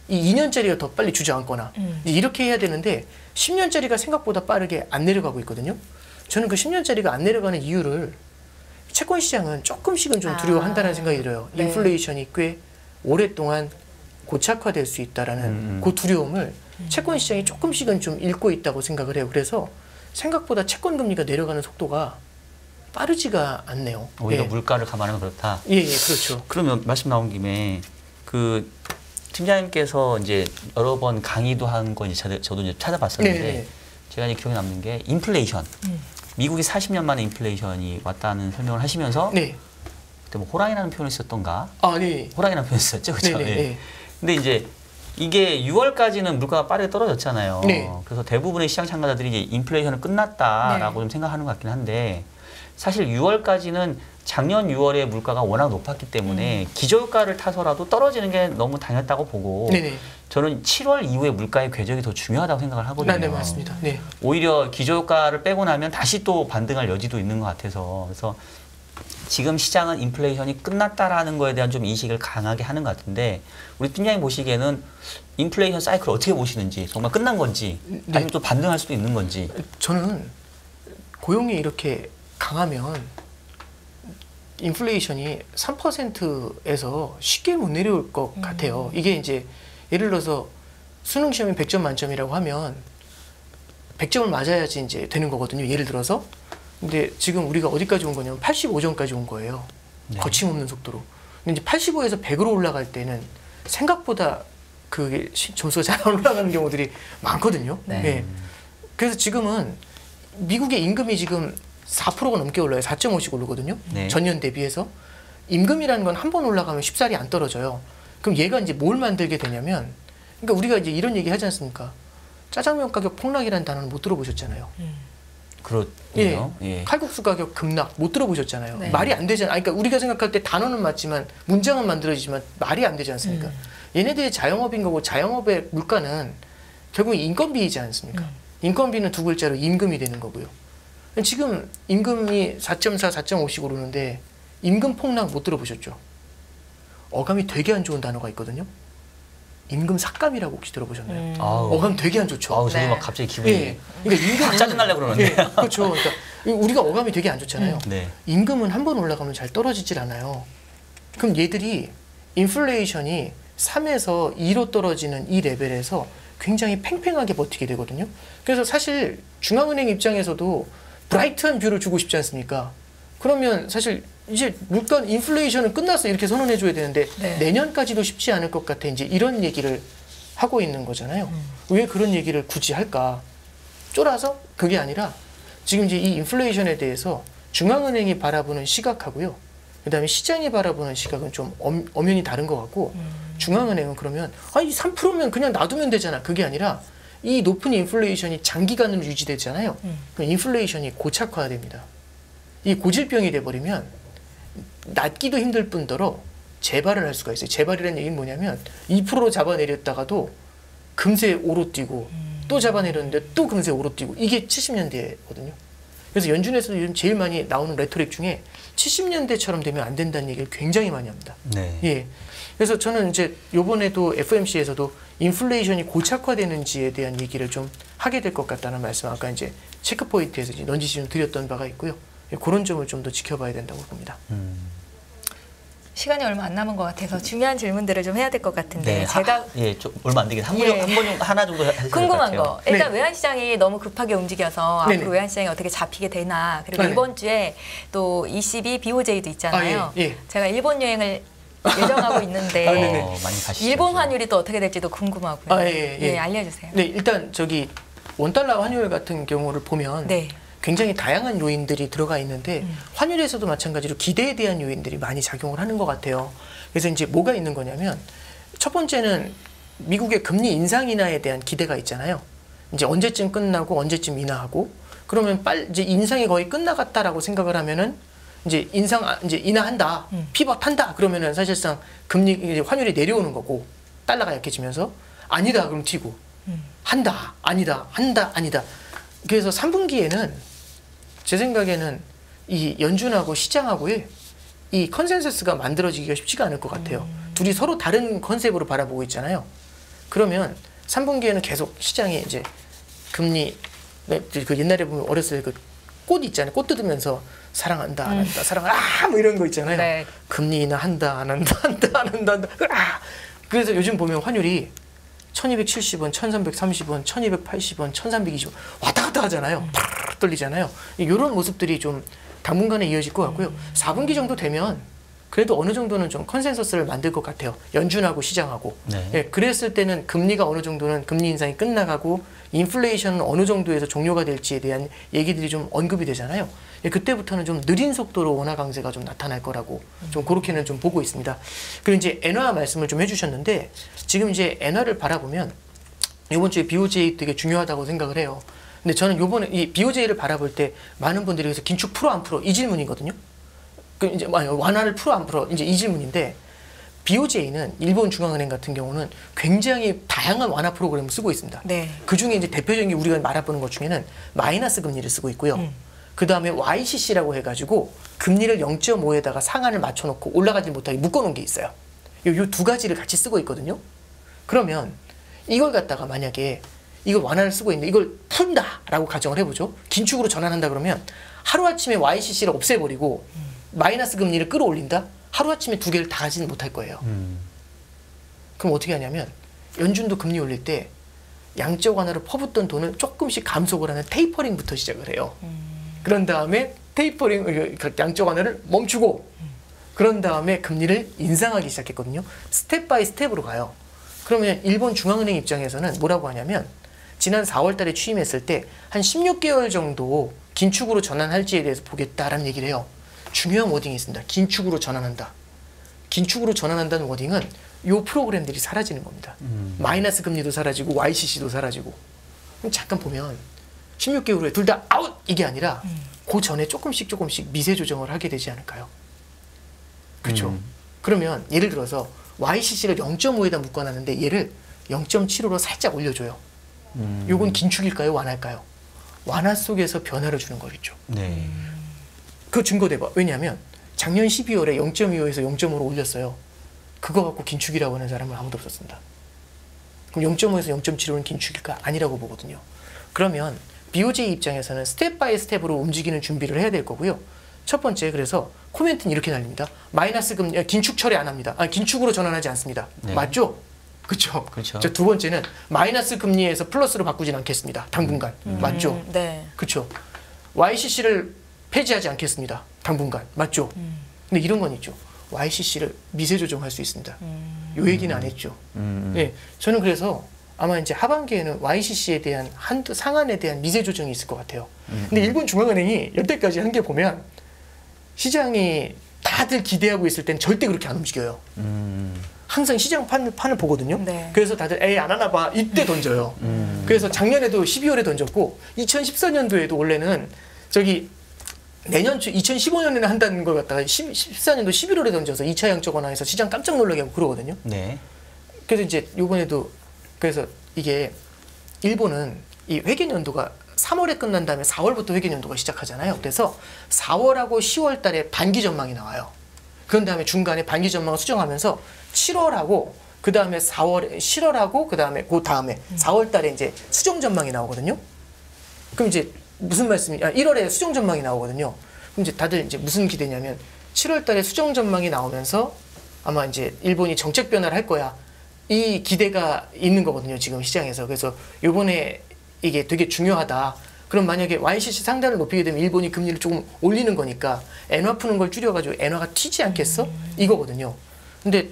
[SPEAKER 1] 이 2년짜리가 더 빨리 주저앉거나 이렇게 해야 되는데 10년짜리가 생각보다 빠르게 안 내려가고 있거든요. 저는 그 10년짜리가 안 내려가는 이유를 채권 시장은 조금씩은 좀 두려워한다는 생각이 들어요.
[SPEAKER 3] 네.
[SPEAKER 1] 인플레이션이 꽤 오랫동안 고착화될 수 있다라는 그 두려움을 채권 시장이 조금씩은 좀 읽고 있다고 생각을 해요. 그래서 생각보다 채권 금리가 내려가는 속도가 빠르지가 않네요.
[SPEAKER 2] 오히려
[SPEAKER 1] 예.
[SPEAKER 2] 물가를 감안하면 그렇다.
[SPEAKER 1] 예, 그렇죠.
[SPEAKER 2] 그러면 말씀 나온 김에 그 팀장님께서 이제 여러 번 강의도 한 거 이제 저도 이제 찾아봤었는데
[SPEAKER 1] 네네.
[SPEAKER 2] 제가 이제 기억에 남는 게 인플레이션. 미국이 40년 만에 인플레이션이 왔다는 설명을 하시면서
[SPEAKER 1] 네.
[SPEAKER 2] 그때 뭐 호랑이라는 표현을 썼던가?
[SPEAKER 1] 아, 네.
[SPEAKER 2] 호랑이라는 표현을 썼죠, 그렇죠?
[SPEAKER 1] 네네. 네.
[SPEAKER 2] 근데 이제 이게 6월까지는 물가가 빠르게 떨어졌잖아요.
[SPEAKER 1] 네.
[SPEAKER 2] 그래서 대부분의 시장 참가자들이 이제 인플레이션은 끝났다라고 좀 생각하는 것 같긴 한데 사실 6월까지는 작년 6월에 물가가 워낙 높았기 때문에 기저효과를 타서라도 떨어지는 게 너무 당연했다고 보고
[SPEAKER 1] 네네.
[SPEAKER 2] 저는 7월 이후에 물가의 궤적이 더 중요하다고 생각을 하거든요.
[SPEAKER 1] 네, 맞습니다. 네.
[SPEAKER 2] 오히려 기저효과를 빼고 나면 다시 또 반등할 여지도 있는 것 같아서 그래서 지금 시장은 인플레이션이 끝났다라는 거에 대한 좀 인식을 강하게 하는 것 같은데 우리 팀장님 보시기에는 인플레이션 사이클을 어떻게 보시는지 정말 끝난 건지 아니면 또 반등할 수도 있는 건지
[SPEAKER 1] 저는 고용이 이렇게 강하면 인플레이션이 3%에서 쉽게 못 내려올 것 같아요. 이게 이제 예를 들어서 수능 시험이 100점 만점이라고 하면 100점을 맞아야지 이제 되는 거거든요. 예를 들어서. 근데 지금 우리가 어디까지 온 거냐면 85전까지 온 거예요.
[SPEAKER 2] 네.
[SPEAKER 1] 거침없는 속도로. 근데 이제 85에서 100으로 올라갈 때는 생각보다 그 점수가 잘 안 올라가는 경우들이 많거든요.
[SPEAKER 3] 네.
[SPEAKER 1] 예. 그래서 지금은 미국의 임금이 지금 4%가 넘게 올라요. 4.5씩 오르거든요.
[SPEAKER 2] 네.
[SPEAKER 1] 전년 대비해서. 임금이라는 건 한 번 올라가면 쉽사리 안 떨어져요. 그럼 얘가 이제 뭘 만들게 되냐면, 그러니까 우리가 이제 이런 얘기 하지 않습니까? 짜장면 가격 폭락이라는 단어는 못 들어보셨잖아요.
[SPEAKER 2] 그렇군요. 예.
[SPEAKER 1] 칼국수 가격 급락 못 들어보셨잖아요.
[SPEAKER 3] 네.
[SPEAKER 1] 말이 안 되잖아요. 그러니까 우리가 생각할 때 단어는 맞지만 문장은 만들어지지만 말이 안 되지 않습니까? 얘네들이 자영업인 거고 자영업의 물가는 결국 인건비이지 않습니까? 인건비는 두 글자로 임금이 되는 거고요. 지금 임금이 4.4, 4.5씩 오르는데 임금 폭락 못 들어보셨죠? 어감이 되게 안 좋은 단어가 있거든요. 임금 삭감이라고 혹시 들어보셨나요?
[SPEAKER 2] 아우,
[SPEAKER 1] 어감 되게 안 좋죠.
[SPEAKER 2] 아우, 저도
[SPEAKER 3] 네.
[SPEAKER 2] 막 갑자기 기분이
[SPEAKER 1] 예. 그러니까 임금
[SPEAKER 2] 짜증나려고 그러는데.
[SPEAKER 1] 예, 그렇죠. 그러니까 우리가 어감이 되게 안 좋잖아요.
[SPEAKER 2] 네.
[SPEAKER 1] 임금은 한 번 올라가면 잘 떨어지질 않아요. 그럼 얘들이 인플레이션이 3에서 2로 떨어지는 이 레벨에서 굉장히 팽팽하게 버티게 되거든요. 그래서 사실 중앙은행 입장에서도 브라이트한 뷰를 주고 싶지 않습니까? 그러면 사실 이제 물가 인플레이션은 끝났어 이렇게 선언해 줘야 되는데
[SPEAKER 3] 네.
[SPEAKER 1] 내년까지도 쉽지 않을 것 같아. 이제 이런 얘기를 하고 있는 거잖아요. 왜 그런 얘기를 굳이 할까? 쫄아서? 그게 아니라 지금 이제 이 인플레이션에 대해서 중앙은행이 바라보는 시각하고요. 그다음에 시장이 바라보는 시각은 좀 엄연히 다른 것 같고 중앙은행은 그러면 이 3%면 그냥 놔두면 되잖아. 그게 아니라 이 높은 인플레이션이 장기간으로 유지되잖아요. 그럼 인플레이션이 고착화됩니다. 이 고질병이 돼버리면 낫기도 힘들 뿐더러 재발을 할 수가 있어요. 재발이라는 얘기는 뭐냐면 2%로 잡아내렸다가도 금세 오로뛰고 또 잡아내렸는데 또 금세 오로뛰고 이게 70년대거든요. 그래서 연준에서도 요즘 제일 많이 나오는 레토릭 중에 70년대처럼 되면 안 된다는 얘기를 굉장히 많이 합니다.
[SPEAKER 2] 네.
[SPEAKER 1] 예. 그래서 저는 이제 요번에도 FOMC에서도 인플레이션이 고착화되는지에 대한 얘기를 좀 하게 될 것 같다는 말씀 아까 이제 체크 포인트에서 이제 넌지시 좀 드렸던 바가 있고요. 예, 그런 점을 좀 더 지켜봐야 된다고 봅니다.
[SPEAKER 3] 시간이 얼마 안 남은 것 같아서 중요한 질문들을 좀 해야 될 것 같은데
[SPEAKER 2] 네.
[SPEAKER 3] 제가
[SPEAKER 2] 예, 좀 얼마 안 되겠
[SPEAKER 3] 예.
[SPEAKER 2] 하나 정도 하실 것
[SPEAKER 3] 궁금한
[SPEAKER 2] 같아요.
[SPEAKER 3] 거. 일단
[SPEAKER 1] 네.
[SPEAKER 3] 외환시장이 너무 급하게 움직여서
[SPEAKER 1] 네네.
[SPEAKER 3] 앞으로 외환시장이 어떻게 잡히게 되나. 그리고
[SPEAKER 1] 네네.
[SPEAKER 3] 이번 주에 또 ECB, BOJ도 있잖아요.
[SPEAKER 1] 예.
[SPEAKER 3] 제가 일본 여행을 예정하고 있는데
[SPEAKER 1] 네네.
[SPEAKER 2] 많이 가시죠.
[SPEAKER 3] 일본 환율이 또 어떻게 될지도 궁금하고요.
[SPEAKER 1] 예.
[SPEAKER 3] 알려주세요.
[SPEAKER 1] 네, 일단 저기 원달러 환율 같은 경우를 보면
[SPEAKER 3] 네.
[SPEAKER 1] 굉장히 다양한 요인들이 들어가 있는데 환율에서도 마찬가지로 기대에 대한 요인들이 많이 작용을 하는 것 같아요. 그래서 이제 뭐가 있는 거냐면 첫 번째는 미국의 금리 인상 인하에 대한 기대가 있잖아요. 이제 언제쯤 끝나고 언제쯤 인하하고 그러면 이제 인상이 거의 끝나갔다라고 생각을 하면은 이제 이제 인하한다, 피벗한다 그러면은 사실상 금리 이제 환율이 내려오는 거고 달러가 약해지면서 아니다 그럼 튀고 한다 아니다 한다 아니다. 그래서 3분기에는 제 생각에는 이 연준하고 시장하고의 이 컨센서스가 만들어지기가 쉽지가 않을 것 같아요. 둘이 서로 다른 컨셉으로 바라보고 있잖아요. 그러면 3분기에는 계속 시장이 이제 금리 그 옛날에 보면 어렸을 때 그 꽃 있잖아요. 꽃 뜯으면서 사랑한다 안 한다 사랑한다 뭐 이런 거 있잖아요.
[SPEAKER 3] 네.
[SPEAKER 1] 금리 인하 한다 안 한다 한다 안 한다 한다 그래서 요즘 보면 환율이 1270원, 1330원, 1280원, 1320원 왔다 갔다 하잖아요. 팍 떨리잖아요. 이런 모습들이 좀 당분간에 이어질 것 같고요. 4분기 정도 되면 그래도 어느 정도는 좀 컨센서스를 만들 것 같아요. 연준하고 시장하고.
[SPEAKER 2] 네.
[SPEAKER 1] 예, 그랬을 때는 금리가 어느 정도는 금리 인상이 끝나가고 인플레이션은 어느 정도에서 종료가 될지에 대한 얘기들이 좀 언급이 되잖아요. 예, 그때부터는 좀 느린 속도로 원화 강세가 좀 나타날 거라고 좀 그렇게는 좀 보고 있습니다. 그리고 이제 엔화 말씀을 좀 해주셨는데 지금 이제 엔화를 바라보면 이번 주에 BOJ 되게 중요하다고 생각을 해요. 근데 저는 요번에 이 BOJ를 바라볼 때 많은 분들이 그래서 긴축 풀어 안 풀어 이 질문이거든요. 그 이제 완화를 풀어 안 풀어 이제 이 질문인데 BOJ는 일본 중앙은행 같은 경우는 굉장히 다양한 완화 프로그램을 쓰고 있습니다.
[SPEAKER 3] 네.
[SPEAKER 1] 그 중에 이제 대표적인 게 우리가 말해보는 것 중에는 마이너스 금리를 쓰고 있고요. 그 다음에 YCC라고 해가지고 금리를 0.5에다가 상한을 맞춰놓고 올라가지 못하게 묶어놓은 게 있어요. 요 두 가지를 같이 쓰고 있거든요. 그러면 이걸 갖다가 만약에 이걸 완화를 쓰고 있는데 이걸 푼다라고 가정을 해보죠. 긴축으로 전환한다 그러면 하루아침에 YCC를 없애버리고 마이너스 금리를 끌어올린다? 하루아침에 두 개를 다 하지는 못할 거예요. 그럼 어떻게 하냐면 연준도 금리 올릴 때 양적 완화로 퍼붓던 돈을 조금씩 감속을 하는 테이퍼링부터 시작을 해요. 그런 다음에 테이퍼링 양적 완화를 멈추고 그런 다음에 금리를 인상하기 시작했거든요. 스텝 바이 스텝으로 가요. 그러면 일본 중앙은행 입장에서는 뭐라고 하냐면 지난 4월 달에 취임했을 때 한 16개월 정도 긴축으로 전환할지에 대해서 보겠다라는 얘기를 해요. 중요한 워딩이 있습니다. 긴축으로 전환한다. 긴축으로 전환한다는 워딩은 요 프로그램들이 사라지는 겁니다. 마이너스 금리도 사라지고 YCC도 사라지고. 그럼 잠깐 보면 16개월 후에 둘 다 아웃! 이게 아니라 그 전에 조금씩 미세 조정을 하게 되지 않을까요? 그렇죠. 그러면 예를 들어서 YCC를 0.5에다 묶어놨는데 얘를 0.75로 살짝 올려줘요. 요건 긴축일까요? 완화일까요? 완화 속에서 변화를 주는 거겠죠.
[SPEAKER 2] 네.
[SPEAKER 1] 그 증거대봐. 왜냐하면 작년 12월에 0.25에서 0.5로 올렸어요. 그거 갖고 긴축이라고 하는 사람은 아무도 없었습니다. 그럼 0.5에서 0.75는 긴축일까? 아니라고 보거든요. 그러면 BOJ 입장에서는 스텝 바이 스텝으로 움직이는 준비를 해야 될 거고요. 첫 번째, 그래서 코멘트는 이렇게 날립니다. 마이너스 금리, 긴축 처리 안 합니다. 긴축으로 전환하지 않습니다.
[SPEAKER 2] 네.
[SPEAKER 1] 맞죠? 그렇죠.
[SPEAKER 2] 그렇죠.
[SPEAKER 1] 두 번째는 마이너스 금리에서 플러스로 바꾸진 않겠습니다. 당분간. 맞죠?
[SPEAKER 3] 네.
[SPEAKER 1] 그렇죠. YCC를 폐지하지 않겠습니다. 당분간. 맞죠? 근데 이런 건 있죠. YCC를 미세 조정할 수 있습니다. 요 얘기는 안 했죠. 네, 저는 그래서 아마 이제 하반기에는 YCC에 대한 한두 상한에 대한 미세 조정이 있을 것 같아요. 근데 일본 중앙은행이 여태까지 한 게 보면 시장이 다들 기대하고 있을 땐 절대 그렇게 안 움직여요. 항상 시장 판을 보거든요.
[SPEAKER 3] 네.
[SPEAKER 1] 그래서 다들 에이 안 하나 봐 이때 던져요. 그래서 작년에도 12월에 던졌고 2014년도에도 원래는 저기 내년 2015년에는 한다는 걸 갖다가 14년도 11월에 던져서 2차 양적 완화해서 시장 깜짝 놀라게 하고 그러거든요.
[SPEAKER 2] 네.
[SPEAKER 1] 그래서 이제 요번에도 그래서 이게 일본은 이 회계 연도가 3월에 끝난 다음에 4월부터 회계 연도가 시작하잖아요. 그래서 4월하고 10월 달에 반기 전망이 나와요. 그런 다음에 중간에 반기 전망을 수정하면서 7월하고 그 다음에 4월 7월하고 그 다음에 4월 달에 이제 수정 전망이 나오거든요. 그럼 이제 무슨 말씀이 1월에 수정 전망이 나오거든요. 그럼 이제 다들 이제 무슨 기대냐면 7월 달에 수정 전망이 나오면서 아마 이제 일본이 정책 변화를 할 거야. 이 기대가 있는 거거든요. 지금 시장에서. 그래서 요번에 이게 되게 중요하다. 그럼 만약에 YCC 상단을 높이게 되면 일본이 금리를 조금 올리는 거니까 엔화 푸는 걸 줄여가지고 엔화가 튀지 않겠어? 이거거든요. 근데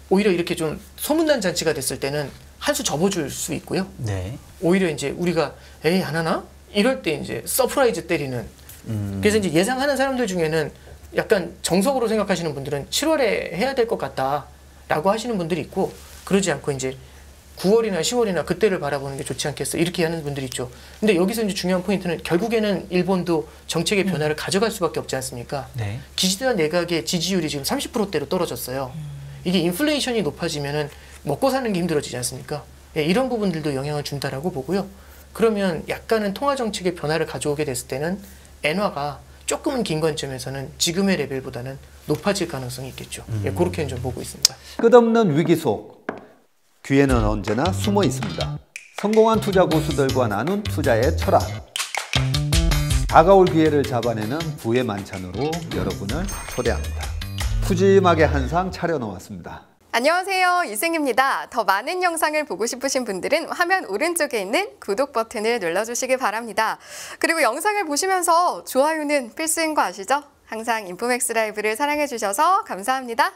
[SPEAKER 1] 오히려 이렇게 좀 소문난 잔치가 됐을 때는 한 수 접어줄 수 있고요.
[SPEAKER 2] 네.
[SPEAKER 1] 오히려 이제 우리가 에이 안 하나? 이럴 때 이제 서프라이즈 때리는. 그래서 이제 예상하는 사람들 중에는 약간 정석으로 생각하시는 분들은 7월에 해야 될 것 같다라고 하시는 분들이 있고 그러지 않고 이제 9월이나 10월이나 그때를 바라보는 게 좋지 않겠어 이렇게 하는 분들이 있죠. 근데 여기서 이제 중요한 포인트는 결국에는 일본도 정책의 변화를 가져갈 수밖에 없지 않습니까?
[SPEAKER 2] 네.
[SPEAKER 1] 기시다 내각의 지지율이 지금 30%대로 떨어졌어요. 이게 인플레이션이 높아지면은 먹고 사는 게 힘들어지지 않습니까? 예, 이런 부분들도 영향을 준다라고 보고요. 그러면 약간은 통화 정책의 변화를 가져오게 됐을 때는 엔화가 조금은 긴 관점에서는 지금의 레벨보다는 높아질 가능성이 있겠죠. 예, 그렇게는 좀 보고 있습니다.
[SPEAKER 4] 끝없는 위기 속 기회는 언제나 숨어 있습니다. 성공한 투자 고수들과 나눈 투자의 철학. 다가올 기회를 잡아내는 부의 만찬으로 여러분을 초대합니다. 푸짐하게 한 상 차려놓았습니다.
[SPEAKER 5] 안녕하세요, 이승입니다. 더 많은 영상을 보고 싶으신 분들은 화면 오른쪽에 있는 구독 버튼을 눌러주시기 바랍니다. 그리고 영상을 보시면서 좋아요는 필수인 거 아시죠? 항상 인포맥스 라이브를 사랑해주셔서 감사합니다.